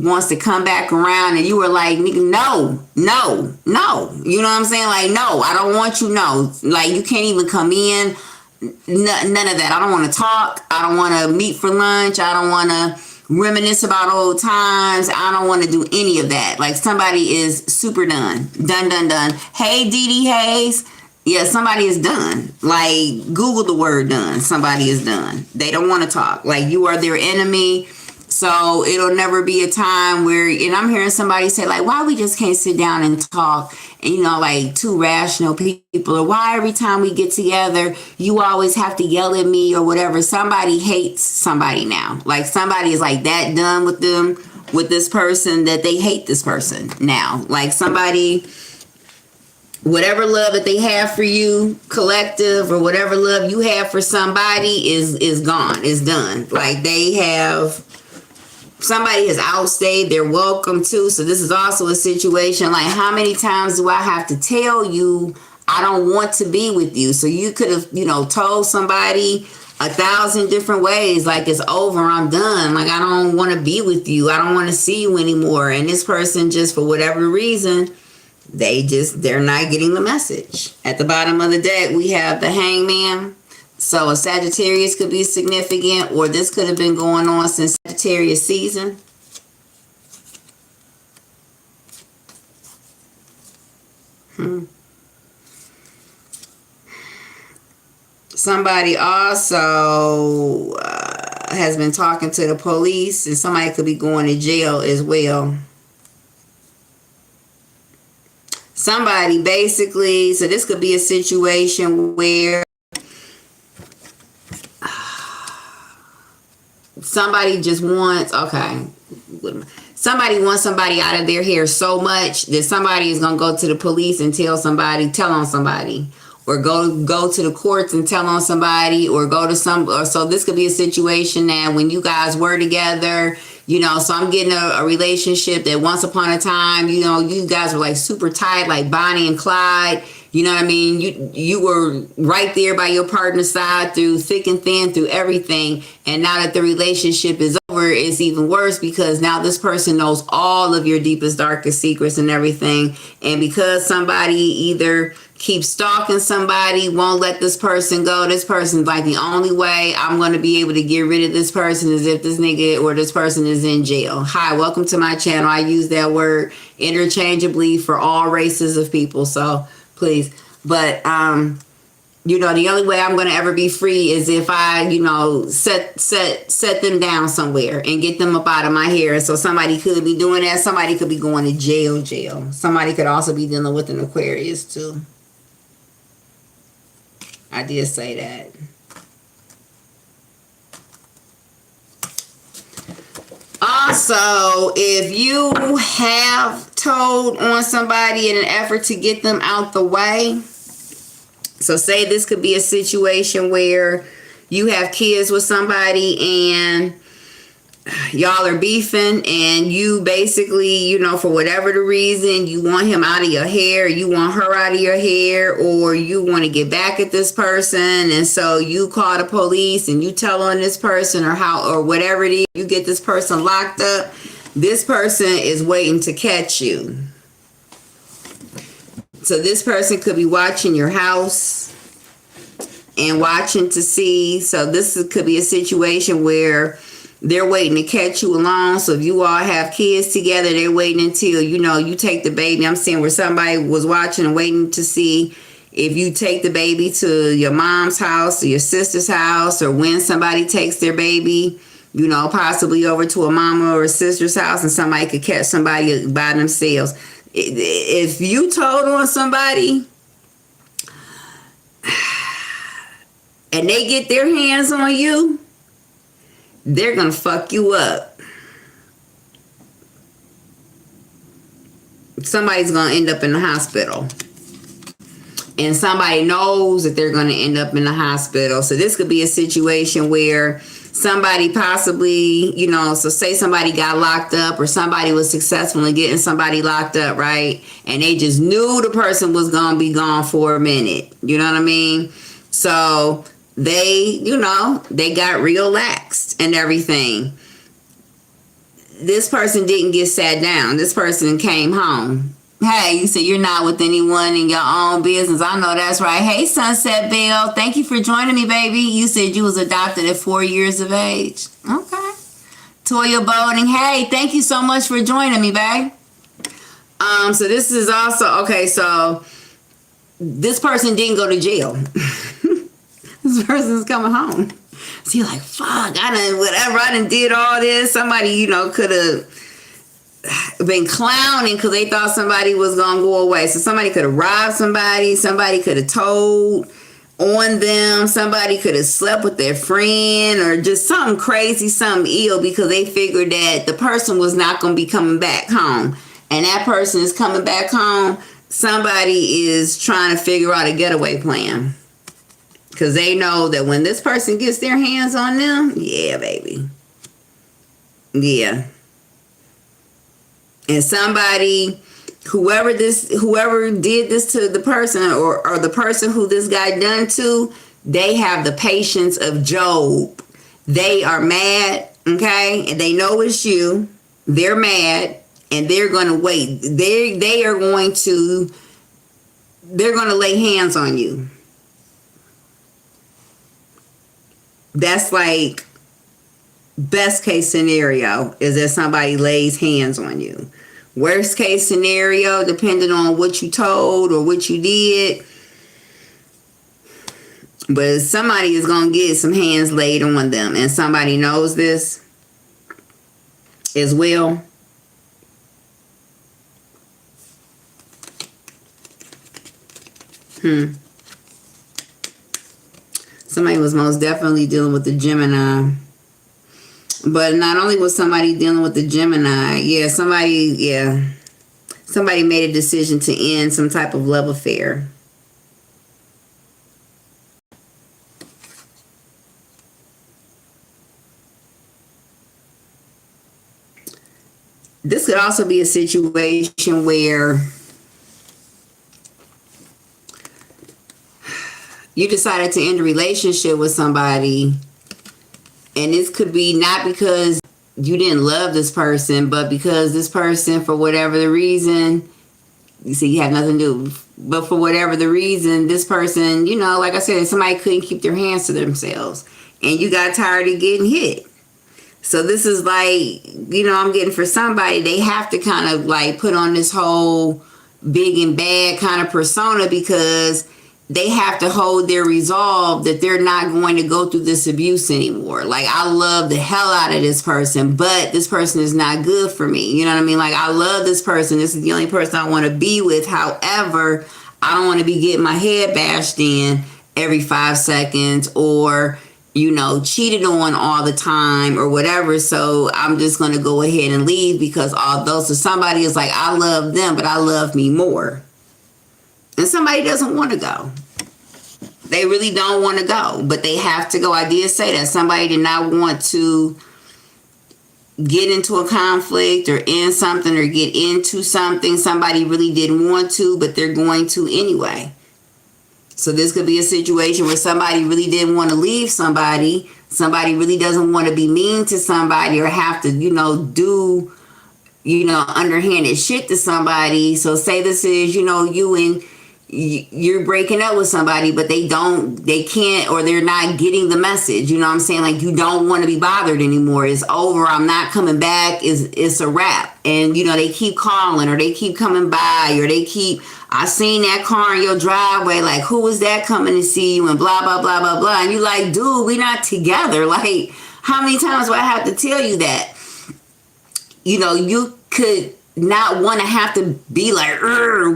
wants to come back around, and you were like, no. You know what I'm saying? Like, no, I don't want you. No, like you can't even come in. None of that. I don't want to talk. I don't want to meet for lunch. I don't want to reminisce about old times. I don't want to do any of that. Like somebody is super done. Done. Hey, Dee Dee Hayes. Yeah, somebody is done. Like, Google the word done. Somebody is done. They don't want to talk. Like, you are their enemy. So it'll never be a time where, and I'm hearing somebody say, like, why we just can't sit down and talk, and, like two rational people, or why every time we get together, you always have to yell at me or whatever. Somebody hates somebody now. Like, somebody is like that done with them, with this person, that they hate this person now. Like somebody, whatever love that they have for you, collective, or whatever love you have for somebody is gone, is done. Like somebody has outstayed their welcome too. So this is also a situation like, how many times do I have to tell you I don't want to be with you? So you could have, told somebody 1,000 different ways, like, it's over, I'm done. Like, I don't want to be with you. I don't want to see you anymore. And this person, just for whatever reason, they're not getting the message. At the bottom of the deck, we have the Hangman. So a Sagittarius could be significant, or this could have been going on since Sagittarius season. Somebody also has been talking to the police, and somebody could be going to jail as well. Somebody basically, so this could be a situation where somebody just wants, somebody wants somebody out of their hair so much that somebody is going to go to the police and tell on somebody, or go to the courts and tell on somebody, or so this could be a situation that when you guys were together, so I'm getting a relationship that once upon a time, you guys were like super tight, like Bonnie and Clyde. You know what I mean? You were right there by your partner's side through thick and thin, through everything. And now that the relationship is over, it's even worse, because now this person knows all of your deepest, darkest secrets and everything. And because somebody either keeps stalking somebody, won't let this person go, this person's like, the only way I'm going to be able to get rid of this person is if this nigga or this person is in jail. Hi, welcome to my channel. I use that word interchangeably for all races of people. So please. But, the only way I'm going to ever be free is if I, set them down somewhere and get them up out of my hair. So somebody could be doing that. Somebody could be going to jail. Somebody could also be dealing with an Aquarius too. I did say that. Also, if you have told on somebody in an effort to get them out the way, so say this could be a situation where you have kids with somebody and y'all are beefing, and you basically, for whatever the reason, you want him out of your hair, you want her out of your hair, or you want to get back at this person, and so you call the police and you tell on this person, or whatever it is, you get this person locked up. This person is waiting to catch you. So this person could be watching your house. and watching to see. So could be a situation where they're waiting to catch you alone. So if you all have kids together, they're waiting until, you take the baby. I'm saying where somebody was watching and waiting to see if you take the baby to your mom's house or your sister's house, or when somebody takes their baby, possibly over to a mama or a sister's house, and somebody could catch somebody by themselves. If you told on somebody and they get their hands on you, they're going to fuck you up. Somebody's going to end up in the hospital. And somebody knows that they're going to end up in the hospital. So this could be a situation where somebody possibly, so say somebody got locked up, or somebody was successful in getting somebody locked up, right? And they just knew the person was going to be gone for a minute. You know what I mean? So they, they got real laxed and everything. This person didn't get sat down. This person came home. Hey, you said you're not with anyone in your own business. I know that's right. Hey, Sunset Belle, thank you for joining me, baby. You said you was adopted at 4 years of age. Okay. Toya Bowden, hey, thank you so much for joining me, babe. So this is also, okay, so this person didn't go to jail. This person's coming home. So you're like, fuck, I done did all this. Somebody, could have been clowning because they thought somebody was gonna go away. So somebody could have robbed somebody could have told on them, somebody could have slept with their friend, or just something crazy, something ill, because they figured that the person was not gonna be coming back home. And that person is coming back home. Somebody is trying to figure out a getaway plan, because they know that when this person gets their hands on them, yeah, baby, yeah. And somebody, whoever did this to the person, or the person who this guy done to, they have the patience of Job. They are mad, okay? And they know it's you. They're mad, and they're going to wait. They're going to lay hands on you. That's like best case scenario, is that somebody lays hands on you. Worst case scenario, depending on what you told or what you did, but somebody is going to get some hands laid on them, and somebody knows this as well. Somebody was most definitely dealing with the Gemini. But not only was somebody dealing with the Gemini, somebody made a decision to end some type of love affair. This could also be a situation where you decided to end a relationship with somebody. And this could be not because you didn't love this person, but because this person, for whatever the reason, you see, you have nothing to do, but for whatever the reason, this person, like I said, somebody couldn't keep their hands to themselves, and you got tired of getting hit. So this is like, I'm getting for somebody, they have to kind of like put on this whole big and bad kind of persona, because they have to hold their resolve that they're not going to go through this abuse anymore. Like, I love the hell out of this person, but this person is not good for me. You know what I mean? Like, I love this person. This is the only person I want to be with. However, I don't want to be getting my head bashed in every 5 seconds, or, cheated on all the time or whatever. So I'm just going to go ahead and leave, because although somebody is like, I love them, but I love me more. And somebody doesn't want to go. They really don't want to go, but they have to go. I did say that somebody did not want to get into a conflict or end something or get into something. Somebody really didn't want to, but they're going to anyway. So this could be a situation where somebody really didn't want to leave somebody. Somebody really doesn't want to be mean to somebody or have to, do underhanded shit to somebody. So say this is, you and you're breaking up with somebody, but they can't, or they're not getting the message. You know what I'm saying? Like, you don't want to be bothered anymore. It's over. I'm not coming back. It's a wrap. And, they keep calling, or they keep coming by, or I seen that car in your driveway. Like, who was that coming to see you? And blah, blah, blah, blah, blah. And you like, dude, we not together. Like, how many times do I have to tell you that? You could not want to have to be like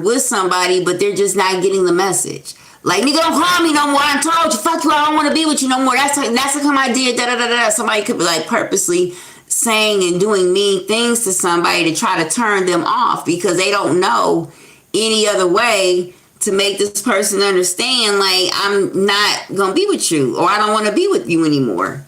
with somebody, but they're just not getting the message. Like, nigga, don't call me no more. I told you, fuck you, I don't want to be with you no more. That's how come I did, da da da da. Somebody could be like purposely saying and doing mean things to somebody to try to turn them off, because they don't know any other way to make this person understand, like, I'm not gonna be with you, or I don't want to be with you anymore.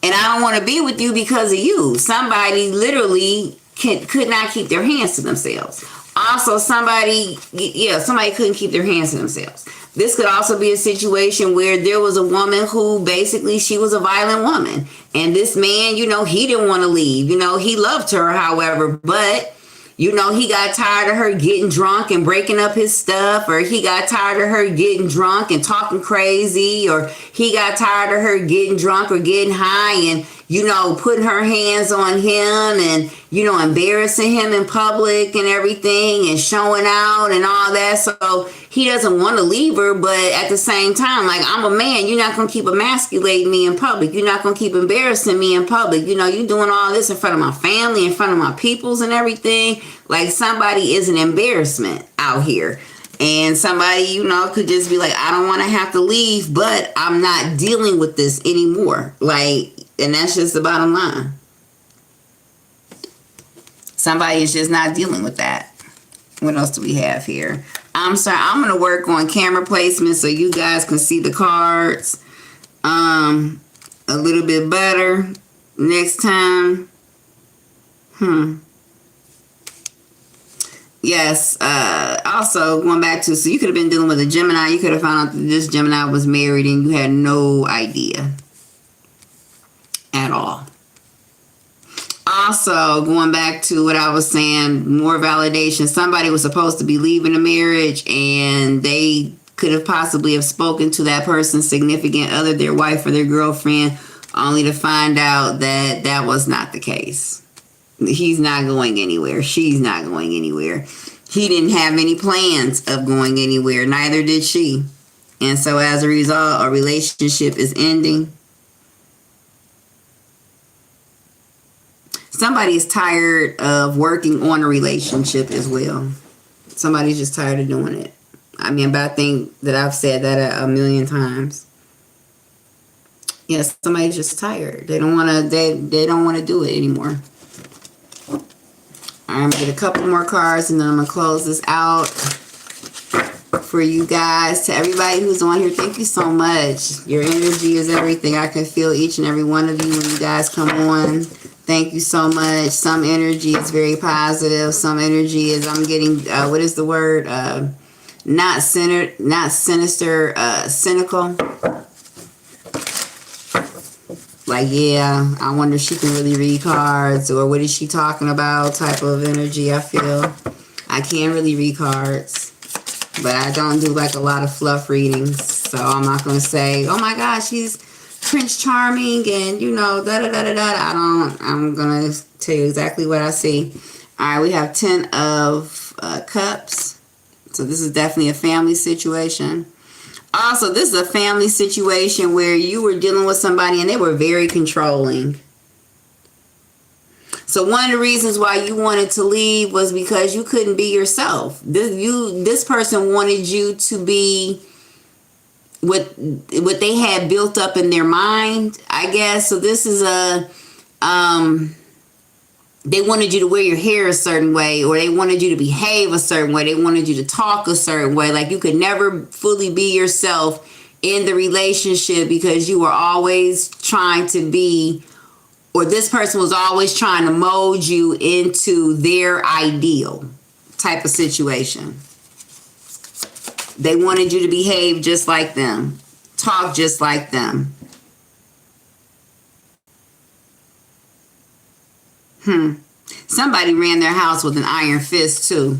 And I don't want to be with you because of you. Somebody literally could not keep their hands to themselves. Also, somebody couldn't keep their hands to themselves. This could also be a situation where there was a woman who basically, she was a violent woman. And this man, he didn't want to leave. He loved her, however, but he got tired of her getting drunk and breaking up his stuff, or he got tired of her getting drunk and talking crazy, or he got tired of her getting drunk or getting high and, putting her hands on him and, embarrassing him in public and everything and showing out and all that. So he doesn't want to leave her, but at the same time, like, I'm a man. You're not going to keep emasculating me in public. You're not going to keep embarrassing me in public. You're doing all this in front of my family, in front of my peoples and everything. Like, somebody is an embarrassment out here. And somebody, could just be like, I don't want to have to leave, but I'm not dealing with this anymore. Like, and that's just the bottom line. Somebody is just not dealing with that. What else do we have here? I'm sorry, I'm going to work on camera placement so you guys can see the cards a little bit better next time. Yes, also going back to, so you could have been dealing with a Gemini. You could have found out that this Gemini was married and you had no idea at all. Also, going back to what I was saying, more validation. Somebody was supposed to be leaving a marriage, and they could have possibly have spoken to that person's significant other, their wife or their girlfriend, only to find out that that was not the case. He's not going anywhere. She's not going anywhere. He didn't have any plans of going anywhere. Neither did she. And so as a result, a relationship is ending. Somebody's tired of working on a relationship as well. Somebody's just tired of doing it. I mean, but I think that I've said that a million times. Yes, somebody's just tired. They don't want to. They don't want to do it anymore. I'm gonna get a couple more cards, and then I'm gonna close this out for you guys. To everybody who's on here, thank you so much. Your energy is everything. I can feel each and every one of you when you guys come on. Thank you so much. Some energy is very positive. Some energy is, I'm getting, what is the word? Not sinister, cynical. Like, yeah, I wonder if she can really read cards, or what is she talking about type of energy, I feel. I can't really read cards, but I don't do like a lot of fluff readings. So I'm not going to say, oh my gosh, she's Prince Charming and, da-da-da-da-da. I'm going to tell you exactly what I see. All right, we have 10 of Cups. So this is definitely a family situation. Also, this is a family situation where you were dealing with somebody and they were very controlling. So one of the reasons why you wanted to leave was because you couldn't be yourself. This person wanted you to be what they had built up in their mind, I guess. So this is they wanted you to wear your hair a certain way, or they wanted you to behave a certain way. They wanted you to talk a certain way. Like, you could never fully be yourself in the relationship because you were always trying to be, or this person was always trying to mold you into their ideal type of situation. They wanted you to behave just like them, talk just like them. Somebody ran their house with an iron fist too.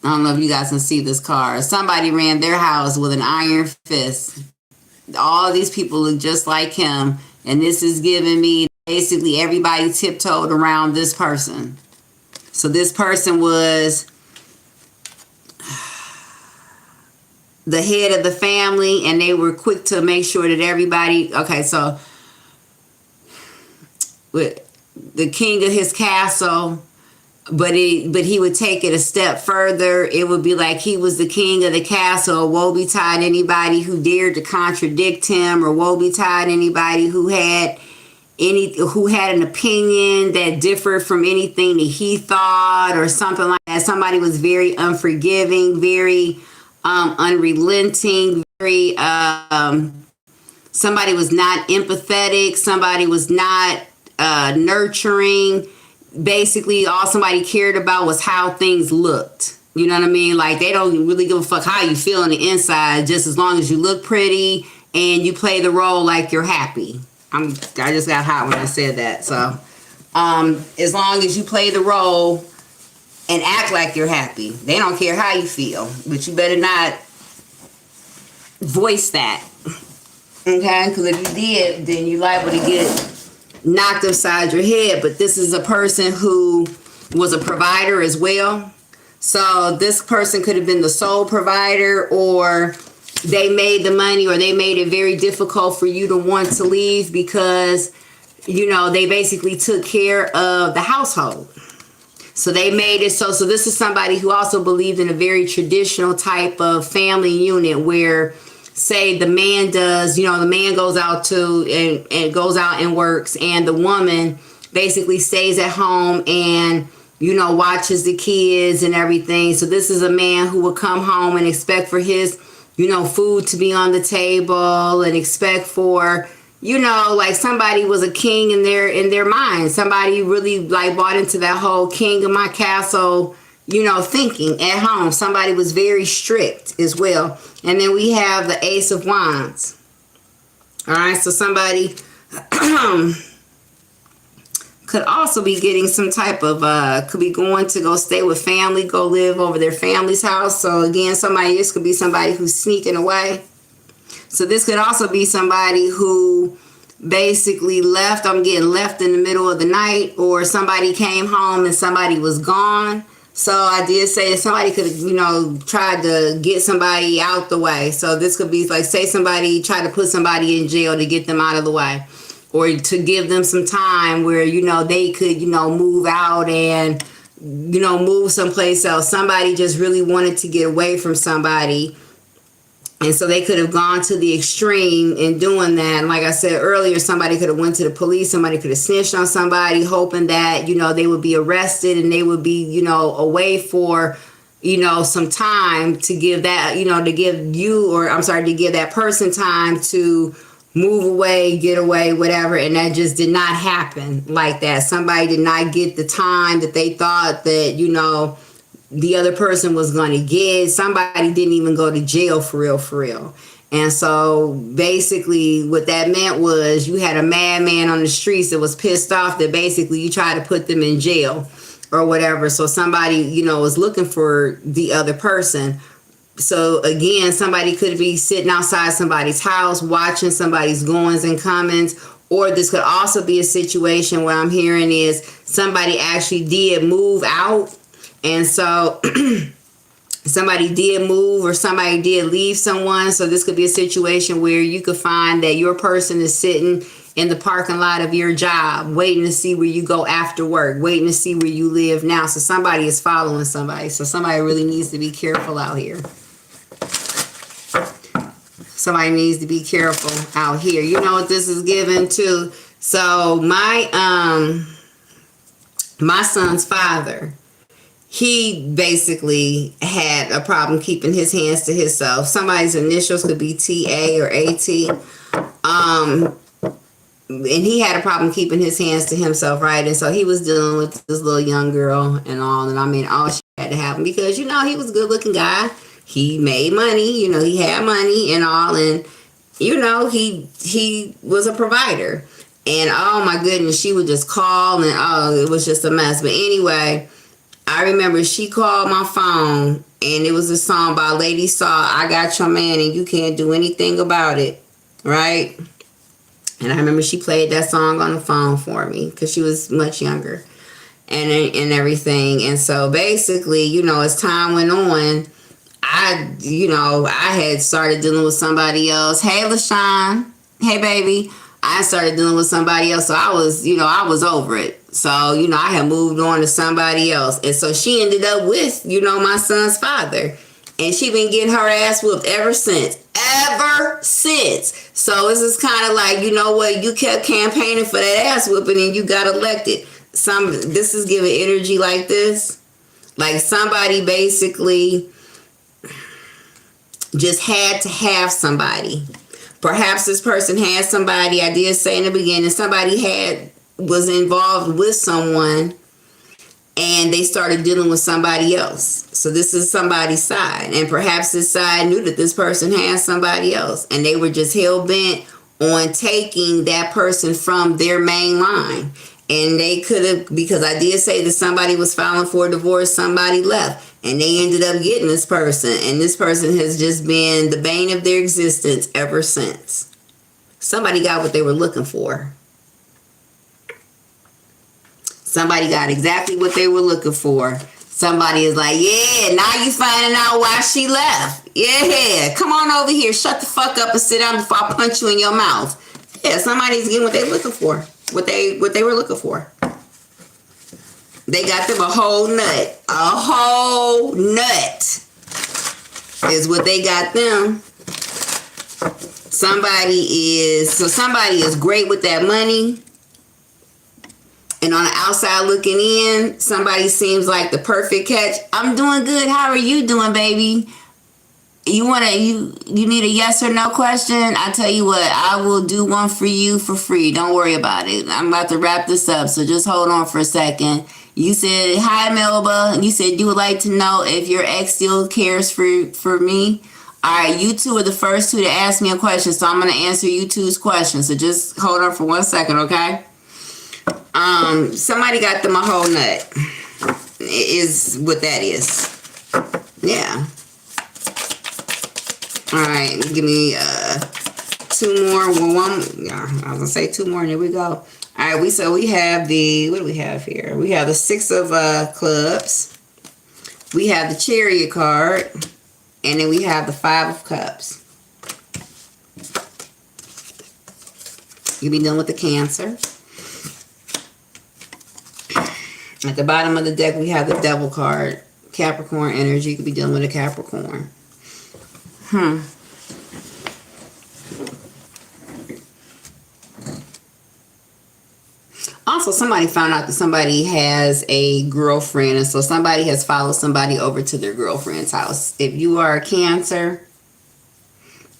I don't know if you guys can see this card. Somebody ran their house with an iron fist. All these people look just like him. And this is giving me basically everybody tiptoed around this person. So this person was the head of the family, and they were quick to make sure that everybody, okay, so with the king of his castle, but he would take it a step further. It would be like he was the king of the castle. Woe betide anybody who dared to contradict him, or woe betide anybody who had an opinion that differed from anything that he thought, or something like that. Somebody was very unforgiving, very unrelenting, very somebody was not empathetic, somebody was not nurturing. Basically, all somebody cared about was how things looked. You know what I mean? Like, they don't really give a fuck how you feel on the inside, just as long as you look pretty and you play the role like you're happy. I just got hot when I said that. So, as long as you play the role and act like you're happy, they don't care how you feel, but you better not voice that. Okay? Because if you did, then you're liable to get knocked upside your head. But this is a person who was a provider as well. So this person could have been the sole provider, or they made the money, or they made it very difficult for you to want to leave because, you know, they basically took care of the household. So they made it so this is somebody who also believed in a very traditional type of family unit where, say, the man does, you know, the man goes out and goes out and works, and the woman basically stays at home and, you know, watches the kids and everything. So this is a man who would come home and expect for his, you know, food to be on the table, and expect for, you know, like somebody was a king in their mind. Somebody really like bought into that whole king of my castle, you know, thinking at home. Somebody was very strict as well. And then we have the Ace of Wands. All right, so somebody could also be getting some type of, could be going to go stay with family, go live over their family's house. So again, this could be somebody who's sneaking away. So this could also be somebody who basically left. I'm getting left in the middle of the night, or somebody came home and somebody was gone. So I did say that somebody could have, you know, tried to get somebody out the way. So this could be like, say somebody tried to put somebody in jail to get them out of the way, or to give them some time where, you know, they could, you know, move out and, you know, move someplace else. Somebody just really wanted to get away from somebody. And so they could have gone to the extreme in doing that. And like I said earlier, somebody could have went to the police. Somebody could have snitched on somebody, hoping that, you know, they would be arrested and they would be, you know, away for, you know, some time to give that, you know, to give that person time to move away, get away, whatever. And that just did not happen like that. Somebody did not get the time that they thought that, you know, the other person was going to get. Somebody didn't even go to jail for real. And so basically what that meant was you had a madman on the streets that was pissed off that basically you tried to put them in jail or whatever. So somebody, you know, was looking for the other person. So again, somebody could be sitting outside somebody's house watching somebody's goings and comings. Or this could also be a situation where I'm hearing is somebody actually did move out. And so somebody did move, or somebody did leave someone. So this could be a situation where you could find that your person is sitting in the parking lot of your job, waiting to see where you go after work, waiting to see where you live now. So somebody is following somebody. So somebody really needs to be careful out here. Somebody needs to be careful out here. You know what this is given to? So my son's father, he basically had a problem keeping his hands to himself. Somebody's initials could be TA or AT. And he had a problem keeping his hands to himself, right? And so he was dealing with this little young girl and all. And I mean, all she had to happen because, you know, he was a good looking guy. He made money, you know, he had money and all. And, you know, he was a provider. And oh my goodness, she would just call and oh, it was just a mess. But anyway, I remember she called my phone and it was a song by Lady Saw, I Got Your Man and You Can't Do Anything About It, right? And I remember she played that song on the phone for me because she was much younger and everything. And so basically, you know, as time went on, I had started dealing with somebody else. Hey, LaShawn. Hey, baby. I started dealing with somebody else. So I was over it. So, I had moved on to somebody else. And so she ended up with, my son's father. And she been getting her ass whooped ever since. Ever since. So it's just kind of like, you know what? You kept campaigning for that ass whooping and you got elected. This is giving energy like this. Like somebody basically just had to have somebody. Perhaps this person had somebody, I did say in the beginning, somebody was involved with someone and they started dealing with somebody else. So this is somebody's side. And perhaps this side knew that this person had somebody else. And they were just hell-bent on taking that person from their main line. And they could have, because I did say that somebody was filing for a divorce, somebody left. And they ended up getting this person. And this person has just been the bane of their existence ever since. Somebody got what they were looking for. Somebody got exactly what they were looking for. Somebody is like, yeah, now you finding out why she left. Yeah, come on over here. Shut the fuck up and sit down before I punch you in your mouth. Yeah, somebody's getting what they're looking for. What they were looking for. They got them a whole nut. A whole nut is what they got them. Somebody is great with that money. And on the outside looking in, somebody seems like the perfect catch. I'm doing good. How are you doing, baby? You need a yes or no question? I tell you what, I will do one for you for free. Don't worry about it. I'm about to wrap this up, so just hold on for a second. You said, hi, Melba. You said you would like to know if your ex still cares for me. All right, you two are the first two to ask me a question, so I'm going to answer you two's question. So just hold on for 1 second, okay? Somebody got them a whole nut. Is what that is. Yeah. All right, give me two more. Well, one. Yeah, I was gonna say two more, and there we go. All right, we have the, what do we have here? We have the 6 of clubs. We have the Chariot card, and then we have the 5 of cups. You'll be done with the Cancer. At the bottom of the deck, we have the Devil card. Capricorn energy. You could be dealing with a Capricorn. Also, somebody found out that somebody has a girlfriend. And so somebody has followed somebody over to their girlfriend's house. If you are a Cancer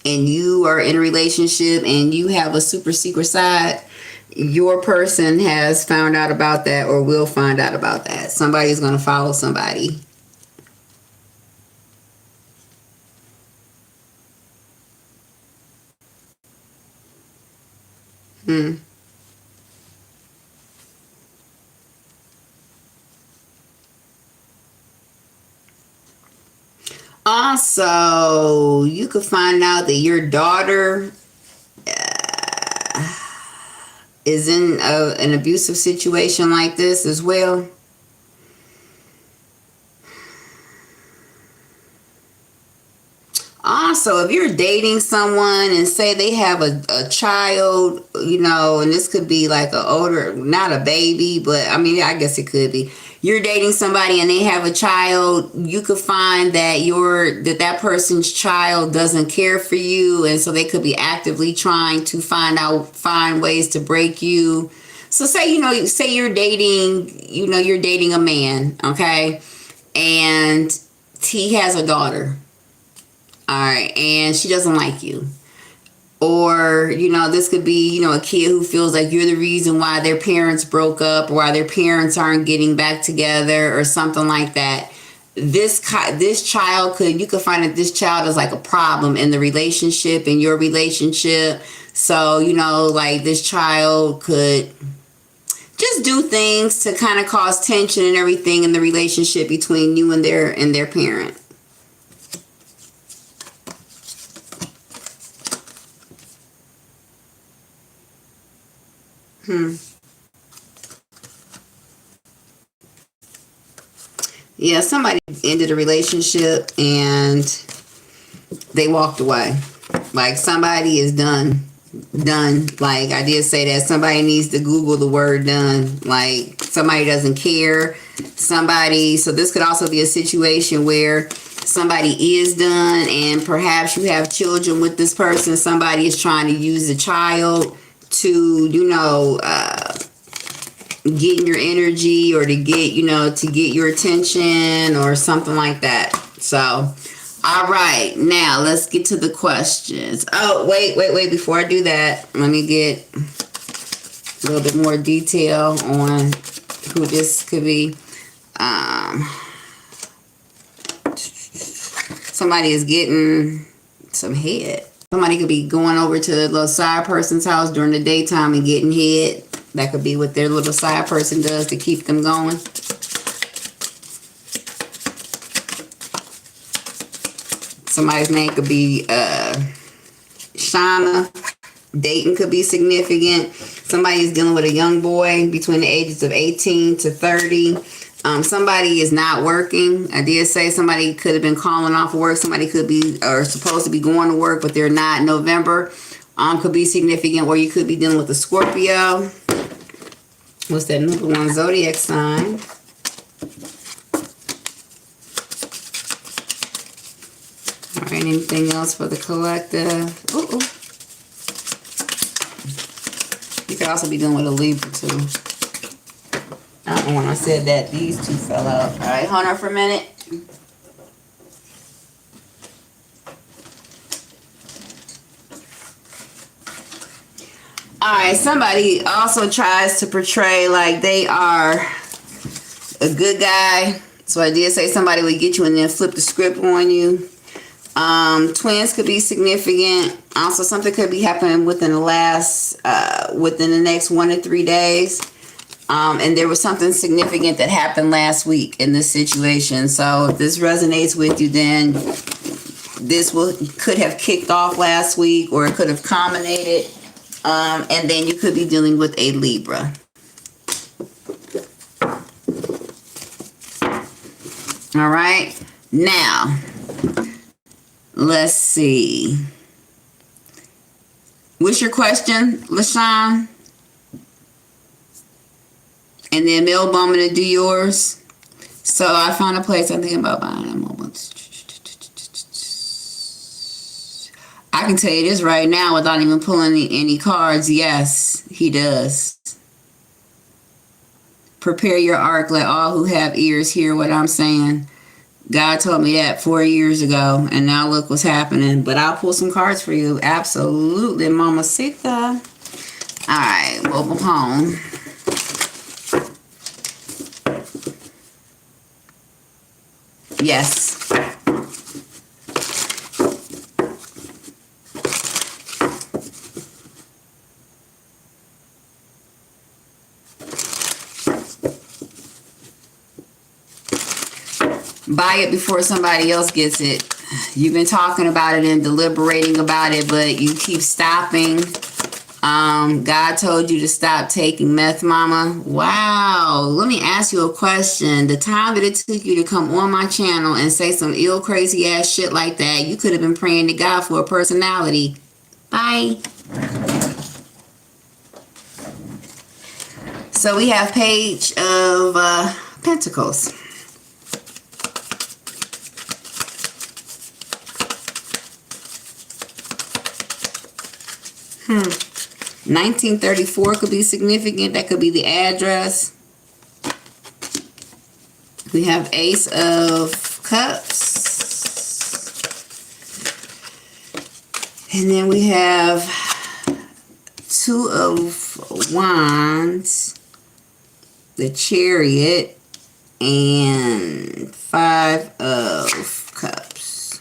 and you are in a relationship and you have a super secret side, your person has found out about that or will find out about that. Somebody's going to follow somebody. Also, you could find out that your daughter is in an abusive situation like this as well. Also, if you're dating someone and say they have a child, and this could be like a older, not a baby, but I mean, I guess it could be. You're dating somebody and they have a child, you could find that that person's child doesn't care for you, and so they could be actively trying to find ways to break you. So say you're dating a man, okay? And he has a daughter. All right, and she doesn't like you. Or, this could be, a kid who feels like you're the reason why their parents broke up, or why their parents aren't getting back together, or something like that. You could find that this child is like a problem in the relationship, in your relationship. So, like this child could just do things to kind of cause tension and everything in the relationship between you and their parent. Yeah, somebody ended a relationship and they walked away. Like, somebody is done. Like, I did say that somebody needs to Google the word done. Like, somebody doesn't care. So this could also be a situation where somebody is done, and perhaps you have children with this person. Somebody is trying to use the child to, get your energy, or to get your attention or something like that. So, all right, now let's get to the questions. Oh, wait. Before I do that, let me get a little bit more detail on who this could be. Somebody is getting some head. Somebody could be going over to a little side person's house during the daytime and getting head. That could be what their little side person does to keep them going. Somebody's name could be Shauna. Dating could be significant. Somebody is dealing with a young boy between the ages of 18 to 30. Somebody is not working. I did say somebody could have been calling off of work. Somebody could be or supposed to be going to work, but they're not. November could be significant, or you could be dealing with a Scorpio. What's that number one zodiac sign? All right, anything else for the collective? Ooh. You could also be dealing with a Libra too. I don't know when I said that these two fell out. All right, hold on for a minute. All right, somebody also tries to portray like they are a good guy. So I did say somebody would get you and then flip the script on you. Twins could be significant. Also, something could be happening within the next 1 to 3 days. And there was something significant that happened last week in this situation. So if this resonates with you, then this could have kicked off last week, or it could have culminated. And then you could be dealing with a Libra. All right. Now, let's see. What's your question, LaShawn? And then Mel Bowman to do yours. So I found a place I'm thinking about buying a mobile. I can tell you this right now without even pulling any cards. Yes, he does. Prepare your ark. Let all who have ears hear what I'm saying. God told me that 4 years ago, and now look what's happening. But I'll pull some cards for you. Absolutely, Mamacita. All right, mobile home. Yes. Buy it before somebody else gets it. You've been talking about it and deliberating about it, but you keep stopping. God told you to stop taking meth, mama. Wow. Let me ask you a question. The time that it took you to come on my channel and say some ill, crazy ass shit like that, you could have been praying to God for a personality. Bye. So we have Page of Pentacles. 1934 could be significant. That could be the address. We have Ace of Cups. And then we have Two of Wands, the Chariot, and Five of Cups.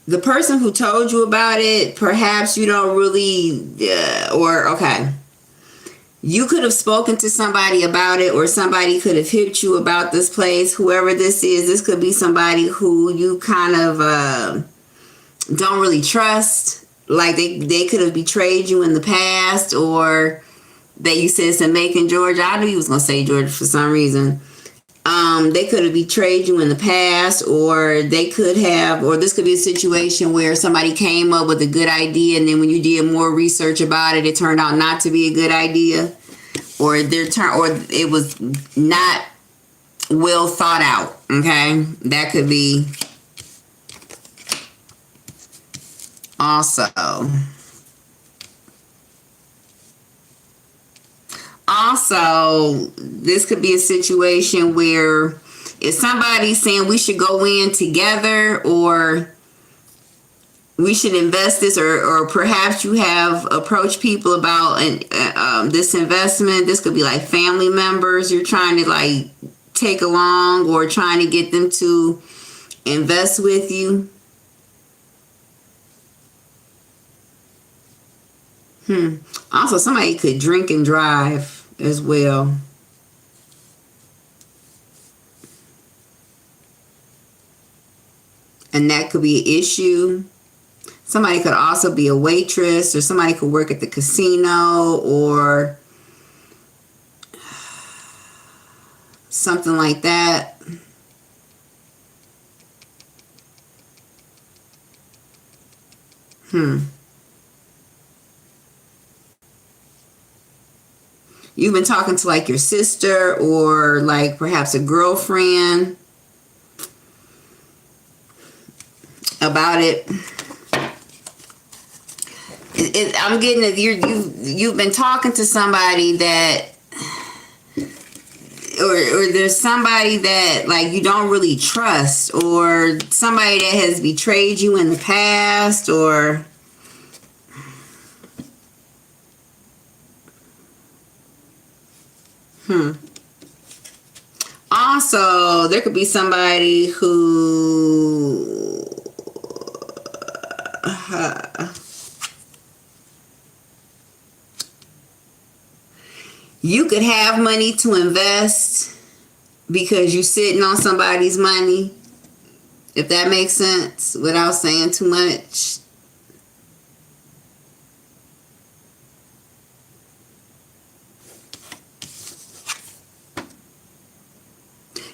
the person who told you about it, perhaps you don't really, okay. You could have spoken to somebody about it, or somebody could have hit you about this place. Whoever this is, this could be somebody who you kind of don't really trust. Like they could have betrayed you in the past, or that you said it's in Macon, Georgia. I knew you was going to say Georgia for some reason. They could have betrayed you in the past, or they could have, or this could be a situation where somebody came up with a good idea, and then when you did more research about it, it turned out not to be a good idea, or it was not well thought out. Okay, that could be also. Also, this could be a situation where if somebody's saying we should go in together, or we should invest this, or perhaps you have approached people about this investment. This could be like family members you're trying to like take along, or trying to get them to invest with you. Also, somebody could drink and drive as well. And that could be an issue. Somebody could also be a waitress, or somebody could work at the casino, or something like that. You've been talking to like your sister, or like perhaps a girlfriend about it. I'm getting that you've been talking to somebody that, or there's somebody that like you don't really trust, or somebody that has betrayed you in the past, or also there could be somebody who you could have money to invest because you're sitting on somebody's money, if that makes sense, without saying too much.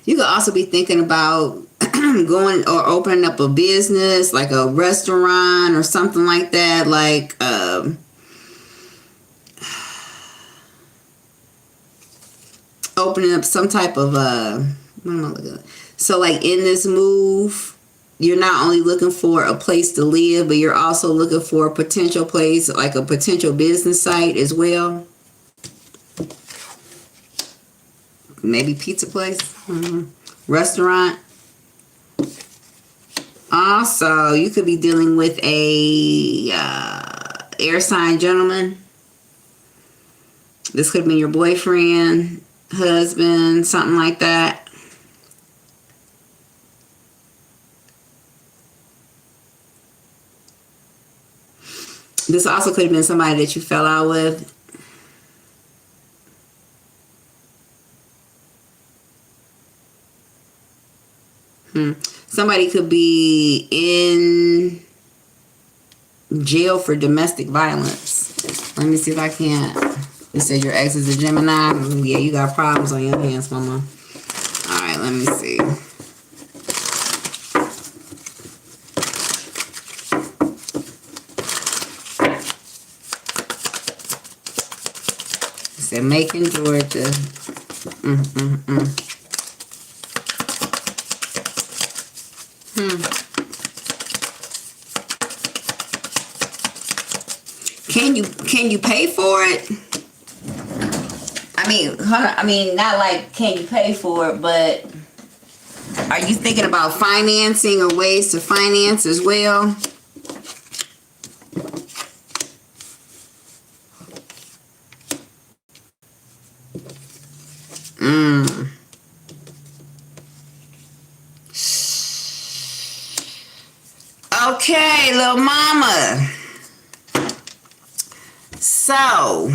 You could also be thinking about going or opening up a business, like a restaurant or something like that, like opening up some type of what am I looking at? So like in this move, you're not only looking for a place to live, but you're also looking for a potential place, like a potential business site as well. Maybe pizza place, restaurant. Also, you could be dealing with a air sign gentleman. This could have been your boyfriend, husband, something like that. This also could have been somebody that you fell out with. Somebody could be in jail for domestic violence. Let me see if I can. It said your ex is a Gemini. Yeah, you got problems on your hands, mama. All right, let me see. It said Macon, Georgia. Can you pay for it? I mean, not like can you pay for it, but are you thinking about financing or ways to finance as well? Okay, little mama. So,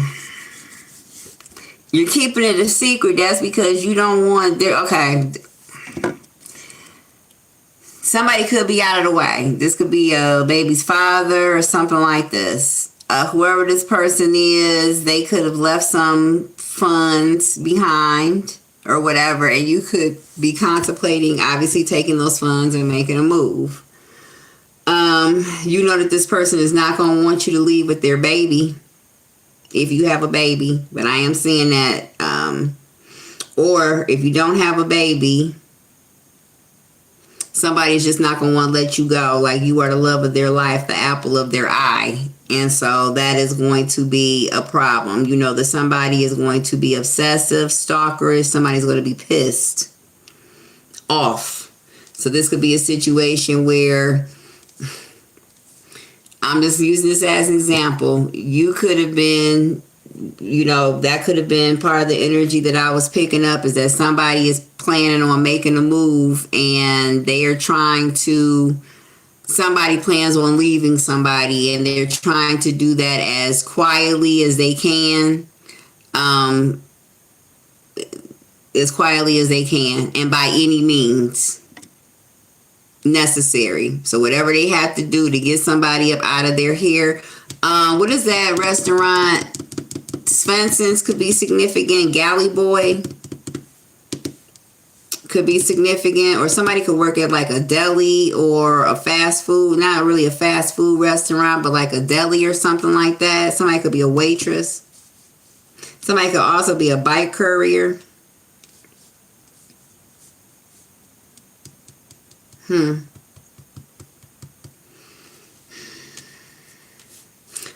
you're keeping it a secret. That's because you don't want there. Okay. Somebody could be out of the way. This could be a baby's father or something like this. Whoever this person is, they could have left some funds behind or whatever, and you could be contemplating obviously taking those funds and making a move. You know that this person is not going to want you to leave with their baby if you have a baby, but I am seeing that. Or if you don't have a baby, somebody's just not going to want to let you go. Like, you are the love of their life, the apple of their eye. And so that is going to be a problem. You know that somebody is going to be obsessive, stalkerish. Somebody's going to be pissed off. So this could be a situation where, I'm just using this as an example. You could have been, you know, that could have been part of the energy that I was picking up, is that somebody is planning on making a move and they are trying to, somebody plans on leaving somebody and they're trying to do that as quietly as they can. As quietly as they can and by any means necessary. So whatever they have to do to get somebody up out of their hair. What is that restaurant? Svensson's could be significant. Galley Boy could be significant. Or somebody could work at like a deli or a fast food. Not really a fast food restaurant, but like a deli or something like that. Somebody could be a waitress. Somebody could also be a bike courier.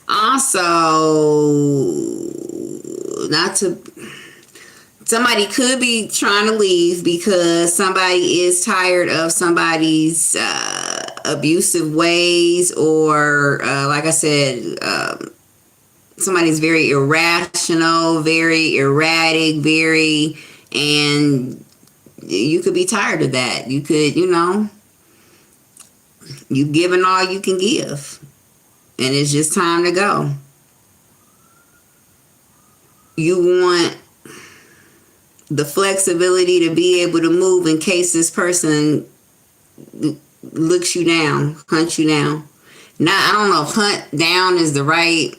Also, somebody could be trying to leave because somebody is tired of somebody's abusive ways, or like I said, somebody's very irrational, very erratic, and you could be tired of that. You could, you know, you've given all you can give, and it's just time to go. You want the flexibility to be able to move in case this person looks you down, hunts you down. Now, I don't know if hunt down is the right.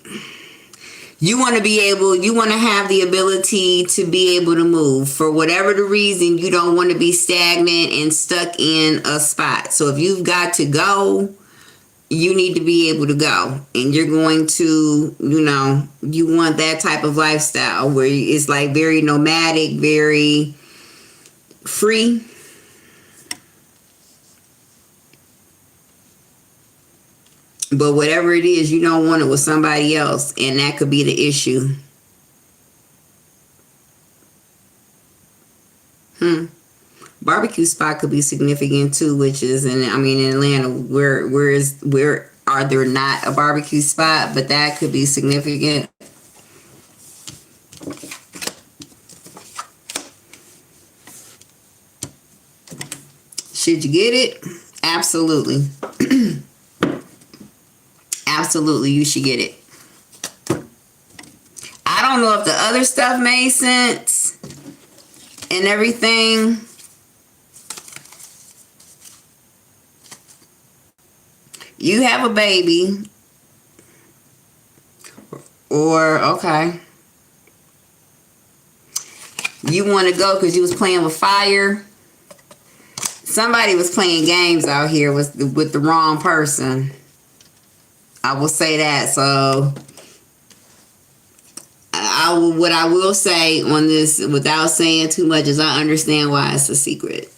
You want to be able, you want to have the ability to be able to move. For whatever the reason, you don't want to be stagnant and stuck in a spot. So if you've got to go, you need to be able to go. And you're going to, you know, you want that type of lifestyle where it's like very nomadic, very free. But whatever it is, you don't want it with somebody else, and that could be the issue. Barbecue spot could be significant too, which is in Atlanta. Where are there not a barbecue spot? But that could be significant. Should you get it? Absolutely. Absolutely, you should get it. I don't know if the other stuff made sense and everything. You have a baby. Or, okay. You want to go because you was playing with fire. Somebody was playing games out here with the wrong person. I will say that. So, what I will say on this, without saying too much, is I understand why it's a secret.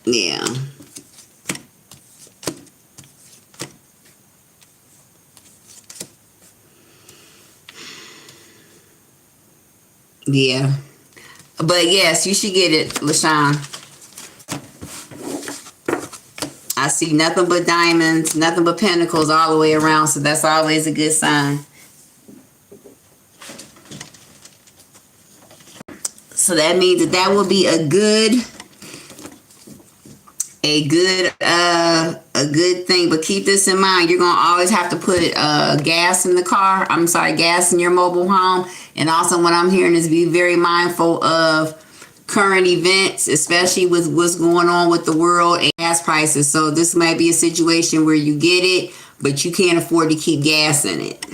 Yeah. Yeah. But yes, you should get it, LaShawn. I see nothing but diamonds, nothing but pentacles all the way around, so that's always a good sign. So that means that will be a good a good thing. But keep this in mind: you're gonna always have to put gas in the car. I'm sorry, gas in your mobile home. And also, what I'm hearing is be very mindful of current events, especially with what's going on with the world and gas prices. So this might be a situation where you get it, but you can't afford to keep gas in it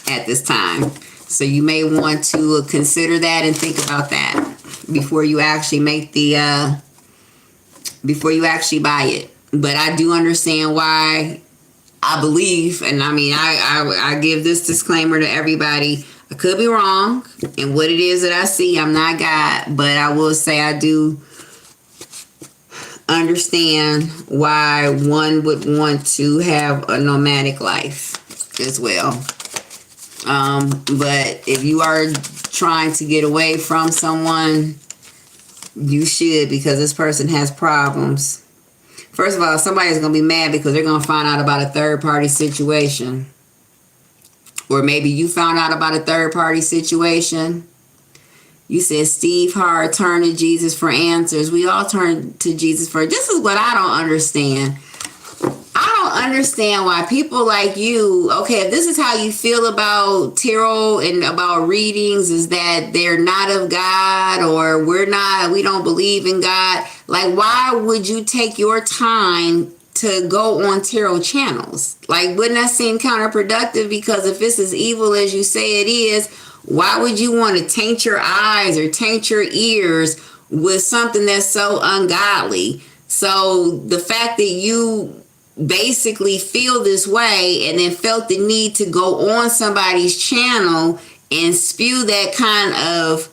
at this time. So you may want to consider that and think about that before you actually make the before you actually buy it. But I do understand why. I believe, and I mean, I give this disclaimer to everybody. I could be wrong, and what it is that I see, I'm not God, but I will say I do understand why one would want to have a nomadic life as well. But if you are trying to get away from someone, you should, because this person has problems. First of all, somebody's going to be mad because they're going to find out about a third-party situation. Or maybe you found out about a third-party situation. You said Steve Hart, turn to Jesus for answers. We all turn to Jesus for... This is what I don't understand. I don't understand why people like you... Okay, if this is how you feel about tarot and about readings, is that they're not of God, or we don't believe in God. Like, why would you take your time to go on tarot channels? Like, wouldn't that seem counterproductive? Because if it's as evil as you say it is, why would you want to taint your eyes or taint your ears with something that's so ungodly? So the fact that you basically feel this way and then felt the need to go on somebody's channel and spew that kind of,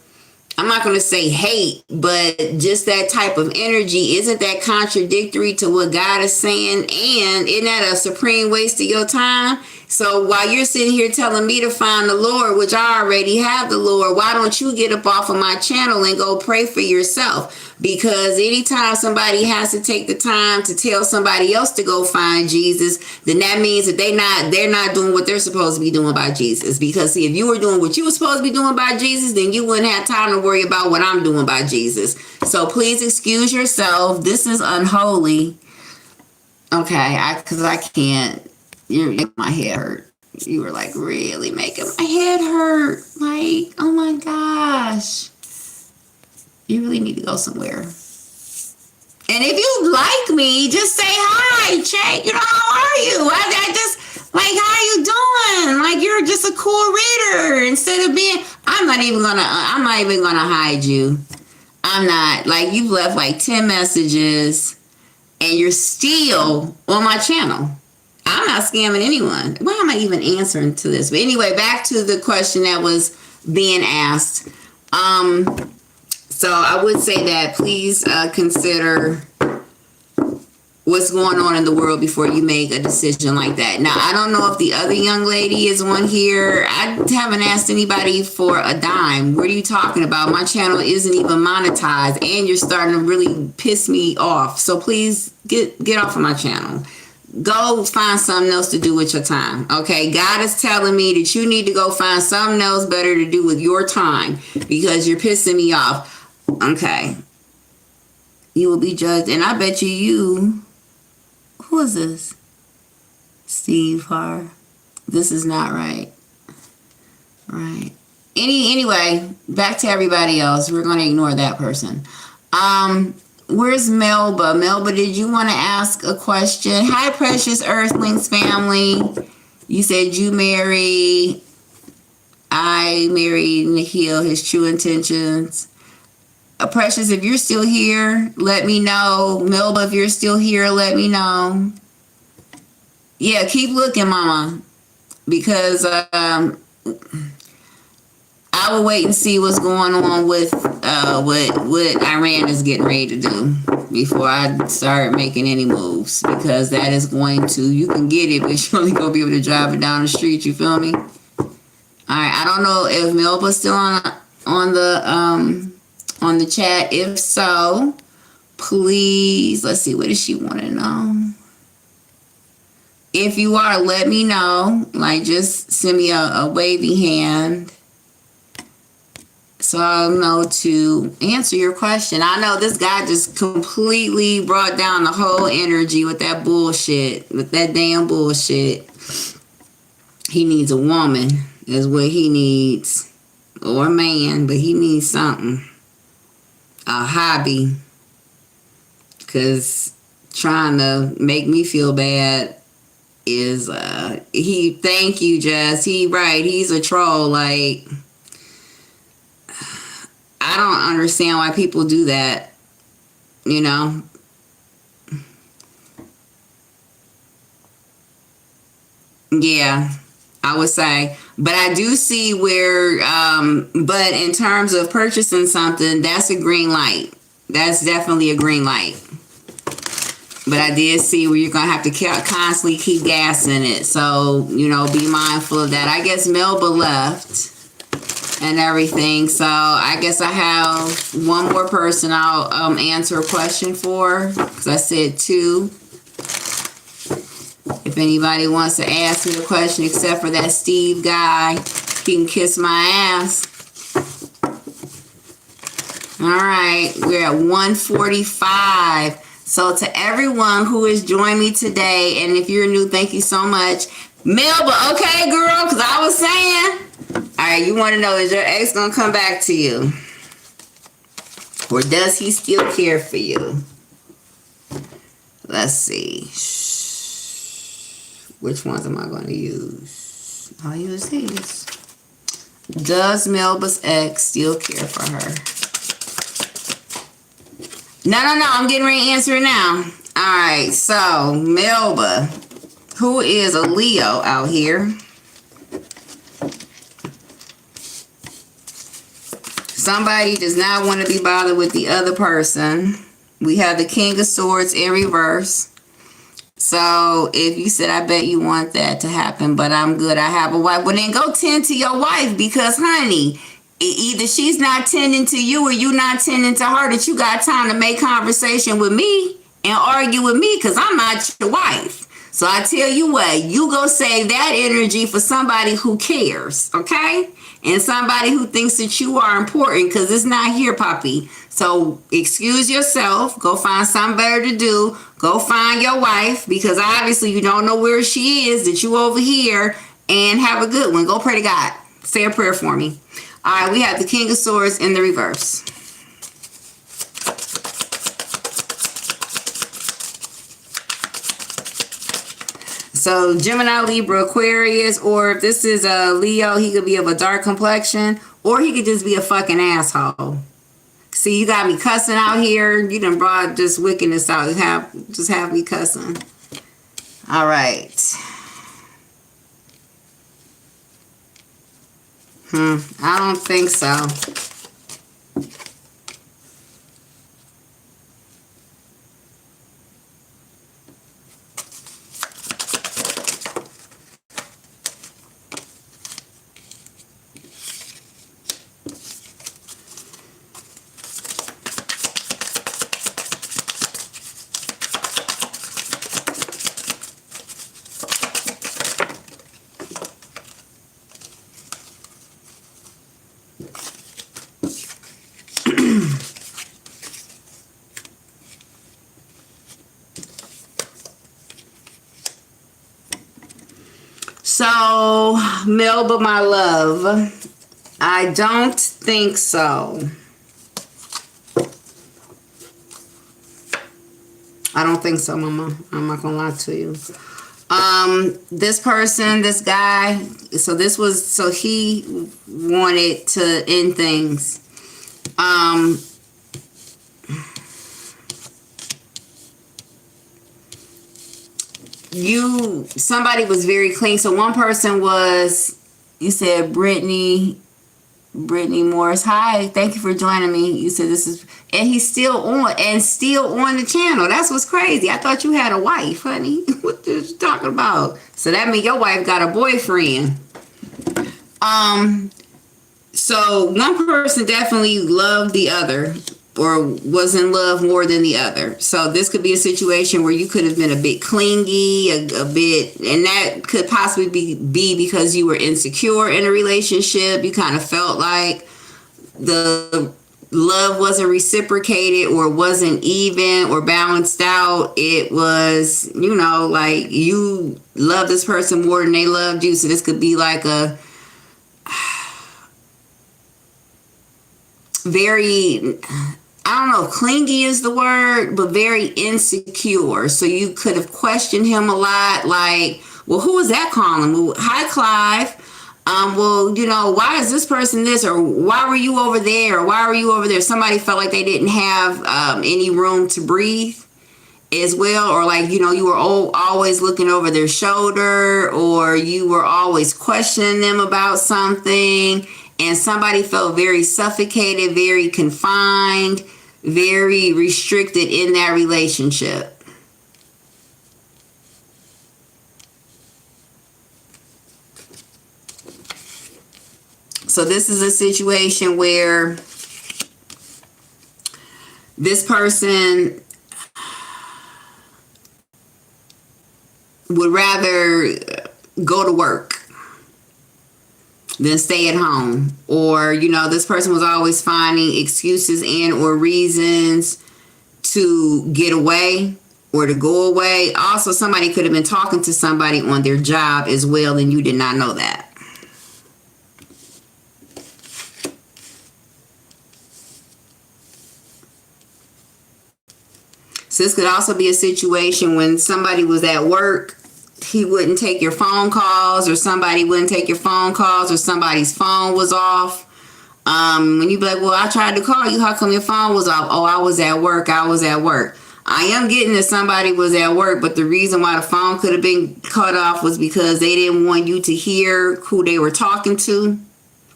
I'm not going to say hate, but just that type of energy, isn't that contradictory to what God is saying? And isn't that a supreme waste of your time? So while you're sitting here telling me to find the Lord, which I already have the Lord, why don't you get up off of my channel and go pray for yourself? Because anytime somebody has to take the time to tell somebody else to go find Jesus, then that means that they're not doing what they're supposed to be doing by Jesus. Because see, if you were doing what you were supposed to be doing by Jesus, then you wouldn't have time to worry about what I'm doing by Jesus. So please excuse yourself. This is unholy. Okay, because I can't. You're making my head hurt. You were like really making my head hurt. Like, oh my gosh. You really need to go somewhere. And if you like me, just say hi, Che. You know, how are you? I just, like, how you doing? Like, you're just a cool reader. Instead of being, I'm not even gonna hide you. I'm not. Like, you've left like 10 messages and you're still on my channel. I'm not scamming anyone. Why am I even answering to this? But anyway, back to the question that was being asked. So I would say that please consider what's going on in the world before you make a decision like that. Now, I don't know if the other young lady is on here. I haven't asked anybody for a dime. What are you talking about? My channel isn't even monetized, and you're starting to really piss me off. So please get off of my channel. Go find something else to do with your time. Okay, God is telling me that you need to go find something else better to do with your time because you're pissing me off. Okay, you will be judged, and I bet you who is this? Steve Hart. This is not right. Right. Anyway, back to everybody else. We're going to ignore that person. Where's Melba? Melba, did you want to ask a question? Hi, precious Earthlings family. You said you I married Nikhil, his true intentions. Precious, if you're still here, let me know. Melba, if you're still here, let me know. Yeah, keep looking, Mama. Because I will wait and see what's going on with what Iran is getting ready to do before I start making any moves. Because that is going to, you can get it, but you're only going to be able to drive it down the street. You feel me? All right, I don't know if Melba's still on the chat. If so, please, let's see, what does she want to know? If you are, let me know. Like, just send me a wavy hand. So, no, to answer your question, I know this guy just completely brought down the whole energy with that bullshit, with that damn bullshit. He needs a woman, is what he needs, or a man, but he needs something, a hobby, because trying to make me feel bad is, thank you, Jess, he's a troll, like, I don't understand why people do that, you know. Yeah, I would say. But I do see where, but in terms of purchasing something, that's a green light. That's definitely a green light. But I did see where you're going to have to constantly keep gassing it. So, you know, be mindful of that. I guess Melba left and everything. So I guess I have one more person I'll answer a question for, because I said two. If anybody wants to ask me a question except for that Steve guy, he can kiss my ass. All right, we're at 1:45. So to everyone who has joined me today, and if you're new, thank you so much. Melba, okay, girl, because I was saying, all right, you want to know, is your ex going to come back to you? Or does he still care for you? Let's see. Which ones am I going to use? I'll use these. Does Melba's ex still care for her? No, I'm getting ready to answer it now. All right, so Melba, who is a Leo out here. Somebody does not want to be bothered with the other person. We have the King of Swords in reverse. So if you said, I bet you want that to happen, but I'm good, I have a wife. Well, then go tend to your wife, because, honey, either she's not tending to you or you not tending to her, that you got time to make conversation with me and argue with me, because I'm not your wife. So I tell you what, you go save that energy for somebody who cares, okay? And somebody who thinks that you are important, because it's not here, puppy. So excuse yourself. Go find something better to do. Go find your wife, because obviously you don't know where she is, that you over here, and have a good one. Go pray to God. Say a prayer for me. All right, we have the King of Swords in the reverse. So Gemini, Libra, Aquarius, or if this is a Leo, he could be of a dark complexion, or he could just be a fucking asshole. See, you got me cussing out here. You done brought this wickedness out. Just have me cussing. All right. I don't think so. So, Melba, my love, I don't think so. I don't think so, Mama. I'm not gonna lie to you. This person, this guy, so he wanted to end things. Somebody was very clean. So one person was, you said Brittany Morris. Hi, thank you for joining me. You said this is, and he's still on the channel. That's what's crazy. I thought you had a wife, honey. What are you talking about? So that means your wife got a boyfriend. So one person definitely loved the other, or was in love more than the other. So this could be a situation where you could have been a bit clingy, a bit, and that could possibly be because you were insecure in a relationship. You kind of felt like the love wasn't reciprocated or wasn't even or balanced out. It was, you know, like you love this person more than they loved you. So this could be like a very, I don't know if clingy is the word, but very insecure. So you could have questioned him a lot, like, well, who was that calling? Well, hi, Clive. Well, you know, why is this person this? Or why were you over there? Or why were you over there? Somebody felt like they didn't have any room to breathe as well. Or like, you know, you were always looking over their shoulder, or you were always questioning them about something. And somebody felt very suffocated, very confined, very restricted in that relationship. So this is a situation where this person would rather go to work than stay at home. Or, you know, this person was always finding excuses and or reasons to get away or to go away. Also, somebody could have been talking to somebody on their job as well, and you did not know that. So this could also be a situation when somebody was at work, he wouldn't take your phone calls, or somebody wouldn't take your phone calls, or somebody's phone was off. When you be like, well, I tried to call you, how come your phone was off? Oh, I was at work. I am getting that somebody was at work, but the reason why the phone could have been cut off was because they didn't want you to hear who they were talking to,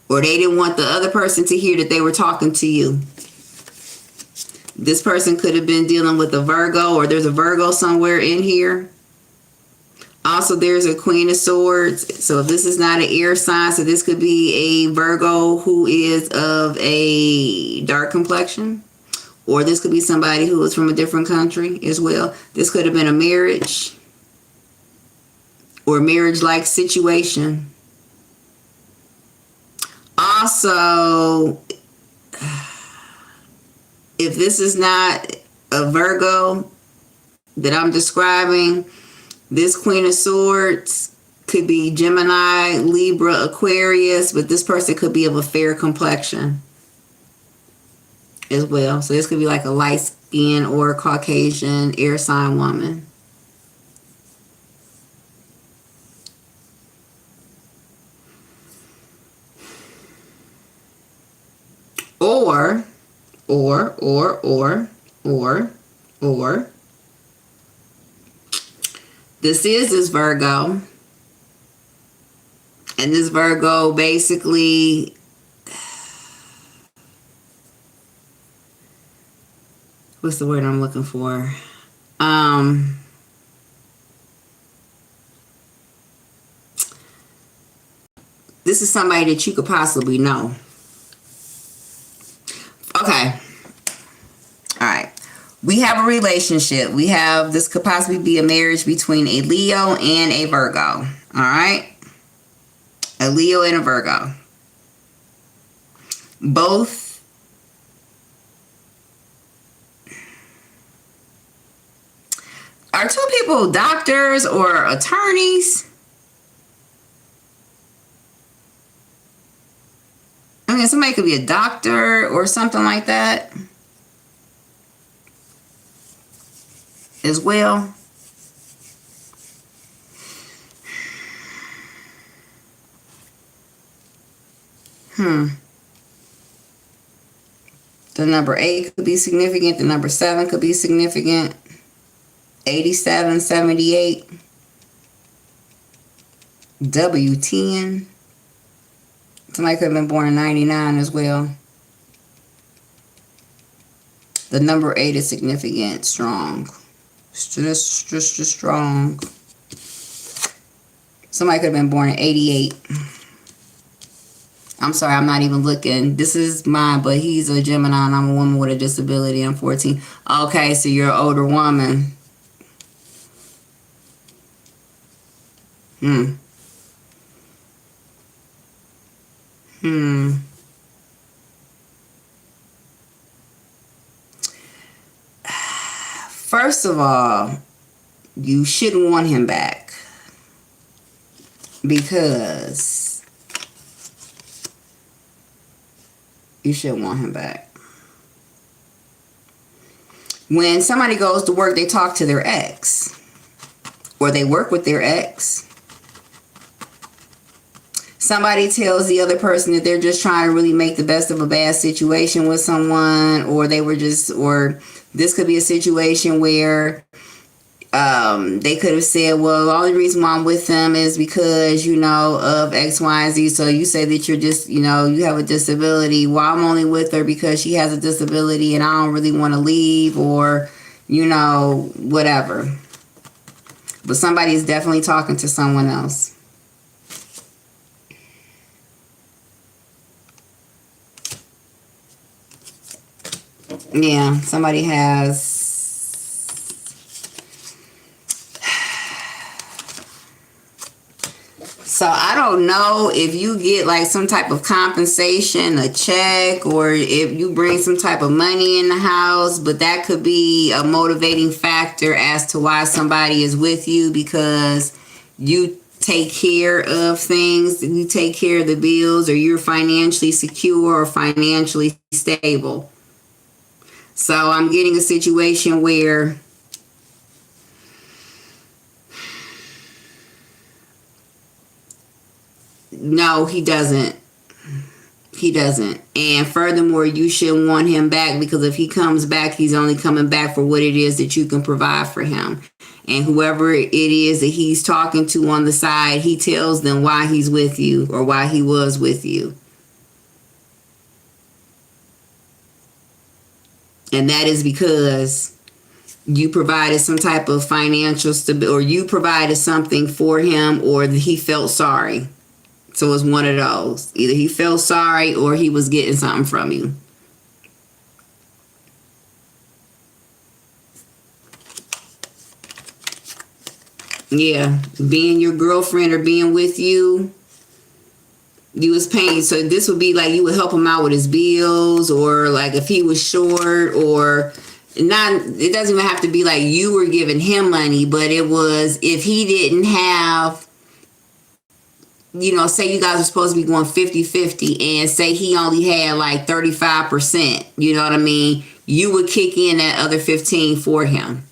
or they didn't want the other person to hear that they were talking to you. This person could have been dealing with a Virgo, or there's a Virgo somewhere in here. Also, there's a Queen of Swords. So if this is not an air sign, so this could be a Virgo who is of a dark complexion. Or this could be somebody who is from a different country as well. This could have been a marriage or marriage-like situation. Also, if this is not a Virgo that I'm describing, this Queen of Swords could be Gemini, Libra, Aquarius, but this person could be of a fair complexion as well. So this could be like a light skin or Caucasian air sign woman. Or this is this Virgo. And this Virgo basically what's the word I'm looking for? This is somebody that you could possibly know. Okay. All right. We have a relationship. This could possibly be a marriage between a Leo and a Virgo. All right. A Leo and a Virgo. Both are two people doctors or attorneys? I mean, somebody could be a doctor or something like that as well. The number 8 could be significant. The number 7 could be significant. 87, 78. W10. Somebody could have been born in 99 as well. The number 8 is significant, strong. Just strong. Somebody could have been born in 88. I'm sorry, I'm not even looking. This is mine, but he's a Gemini and I'm a woman with a disability. I'm 14. Okay, so you're an older woman. first of all, you shouldn't want him back because you shouldn't want him back. When somebody goes to work, they talk to their ex or they work with their ex. Somebody tells the other person that they're just trying to really make the best of a bad situation with someone, or this could be a situation where they could have said, well, the only reason why I'm with them is because, of X, Y, and Z. So you say that you're just, you have a disability. Well, I'm only with her because she has a disability and I don't really want to leave, or, whatever. But somebody is definitely talking to someone else. Yeah, somebody has. So I don't know if you get like some type of compensation, a check, or if you bring some type of money in the house, but that could be a motivating factor as to why somebody is with you, because you take care of things, you take care of the bills, or you're financially secure or financially stable. So I'm getting a situation where no, he doesn't. He doesn't. And furthermore, you shouldn't want him back, because if he comes back, he's only coming back for what it is that you can provide for him. And whoever it is that he's talking to on the side, he tells them why he's with you or why he was with you. And that is because you provided some type of financial stability, or you provided something for him, or he felt sorry. So it's one of those. Either he felt sorry or he was getting something from you. Yeah, being your girlfriend or being with you, you was paying. So this would be like you would help him out with his bills, or like if he was short, or not. It doesn't even have to be like you were giving him money, but it was if he didn't have, say you guys were supposed to be going 50-50, and say he only had like 35%, you know what I mean? You would kick in that other 15 for him,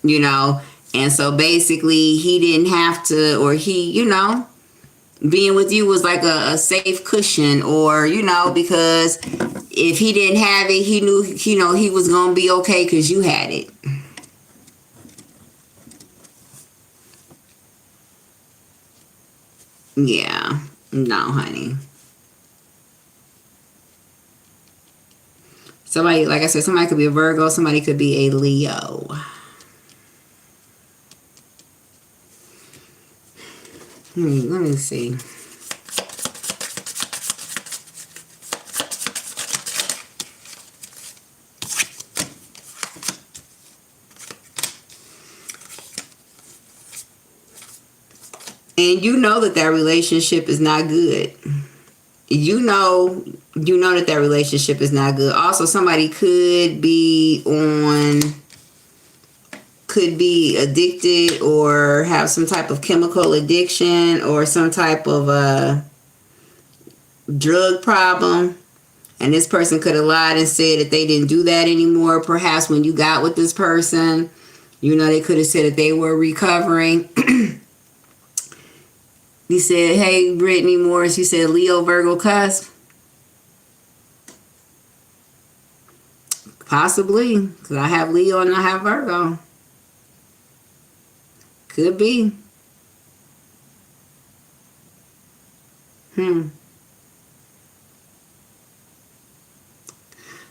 And so basically he didn't have to, or he, being with you was like a safe cushion, or, because if he didn't have it, he knew, he was going to be okay because you had it. Yeah, no, honey. Somebody, like I said, somebody could be a Virgo, somebody could be a Leo. Let me see. And you know that relationship is not good. You know that relationship is not good. Also, somebody could be addicted or have some type of chemical addiction or some type of drug problem. And this person could have lied and said that they didn't do that anymore. Perhaps when you got with this person, they could have said that they were recovering. He said, hey, Brittany Morris, you said Leo, Virgo, cusp. Possibly, because I have Leo and I have Virgo. Could be.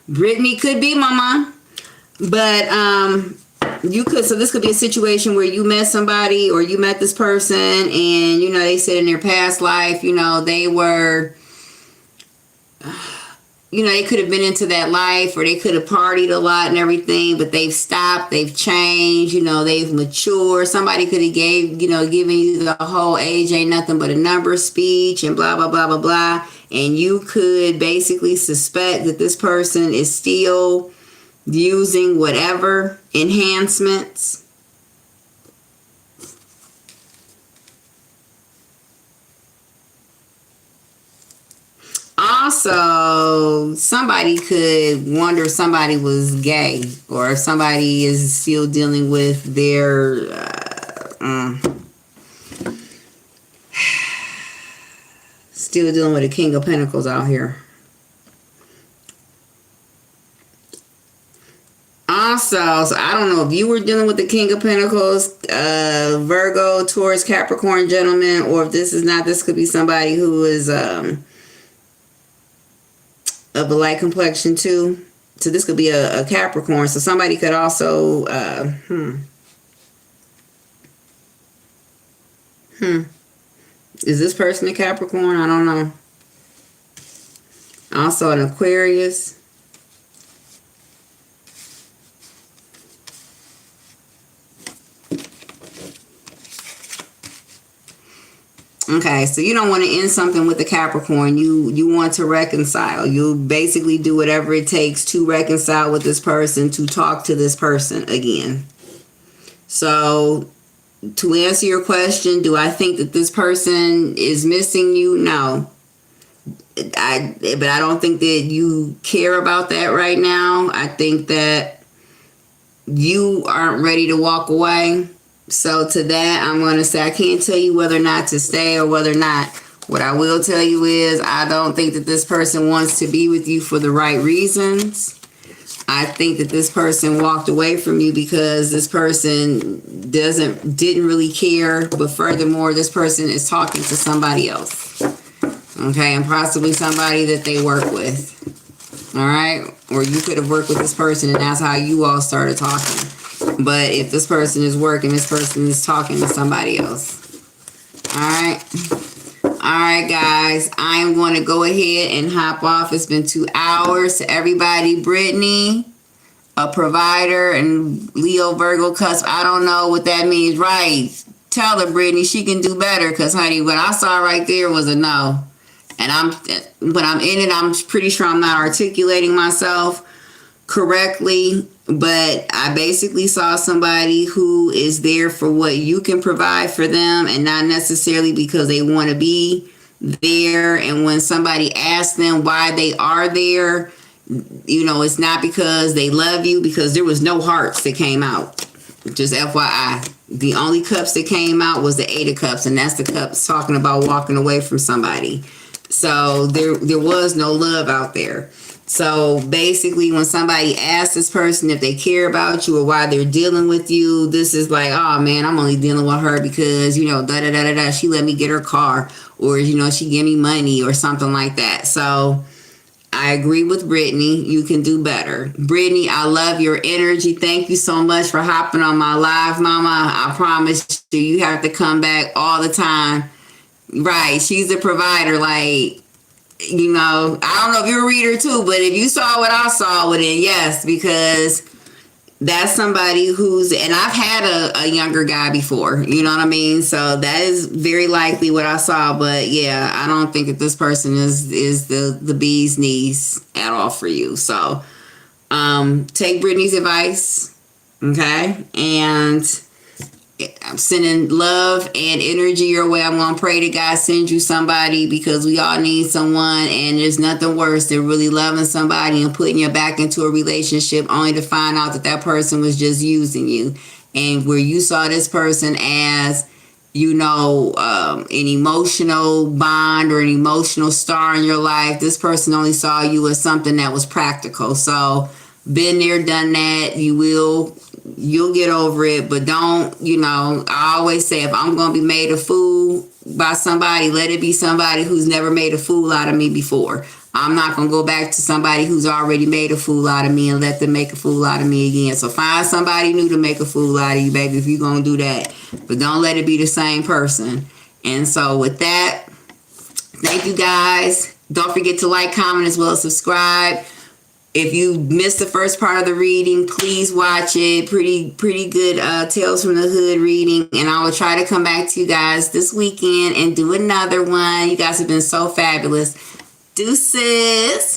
Brittany could be, mama. But so this could be a situation where you met somebody, or you met this person, and they said in their past life, they were, they could have been into that life, or they could have partied a lot and everything, but they've stopped, they've changed, they've matured. Somebody could have given you the whole age ain't nothing but a number speech and blah blah blah blah blah, and you could basically suspect that this person is still using whatever enhancements. Also, somebody could wonder if somebody was gay, or if somebody is still dealing with their still dealing with a King of Pentacles out here. Also, so I don't know if you were dealing with the King of Pentacles, Virgo, Taurus, Capricorn gentleman, or if this is not, this could be somebody who is of a light complexion too. So this could be a Capricorn. So somebody could also is this person a Capricorn? I don't know. Also an Aquarius. Okay, so you don't want to end something with a Capricorn. You want to reconcile. You basically do whatever it takes to reconcile with this person, to talk to this person again. So to answer your question, do I think that this person is missing you? No. But I don't think that you care about that right now. I think that you aren't ready to walk away. So to that, I'm going to say I can't tell you whether or not to stay or whether or not. What I will tell you is I don't think that this person wants to be with you for the right reasons. I think that this person walked away from you because this person didn't really care. But furthermore, this person is talking to somebody else. Okay, and possibly somebody that they work with. All right, or you could have worked with this person and that's how you all started talking. But if this person is working, this person is talking to somebody else. Alright. Alright, guys. I am going to go ahead and hop off. It's been 2 hours. To everybody, Brittany, a provider, and Leo Virgo cusp. I don't know what that means. Right. Tell her, Brittany, she can do better. Because, honey, what I saw right there was a no. And when I'm in it, I'm pretty sure I'm not articulating myself correctly. But I basically saw somebody who is there for what you can provide for them and not necessarily because they want to be there. And when somebody asks them why they are there, you know, it's not because they love you, because there was no hearts that came out. Just FYI. The only cups that came out was the 8 of Cups, and that's the cups talking about walking away from somebody. So there was no love out there. So basically, when somebody asks this person if they care about you or why they're dealing with you, this is like, oh man, I'm only dealing with her because, you know, da-da-da-da-da, she let me get her car, or, you know, she gave me money or something like that. So I agree with Brittany. You can do better. Brittany, I love your energy. Thank you so much for hopping on my live, mama. I promise you have to come back all the time. Right. She's a provider. Like, you know, I don't know if you're a reader too, but if you saw what I saw, well then yes, because that's somebody who's, and I've had a younger guy before, you know what I mean? So that is very likely what I saw. But yeah, I don't think that this person is the bee's knees at all for you. So take Brittany's advice, okay? And I'm sending love and energy your way. I'm going to pray that God sends you somebody, because we all need someone, and there's nothing worse than really loving somebody and putting you back into a relationship only to find out that that person was just using you. And where you saw this person as, you know, an emotional bond or an emotional star in your life, this person only saw you as something that was practical. So been there, done that. You'll get over it, but don't, you know, I always say, if I'm going to be made a fool by somebody, let it be somebody who's never made a fool out of me before. I'm not going to go back to somebody who's already made a fool out of me and let them make a fool out of me again. So find somebody new to make a fool out of you, baby, if you're going to do that. But don't let it be the same person. And so with that, thank you guys. Don't forget to like, comment, as well as subscribe. If you missed the first part of the reading, please watch it. Pretty good Tales from the Hood reading. And I will try to come back to you guys this weekend and do another one. You guys have been so fabulous. Deuces.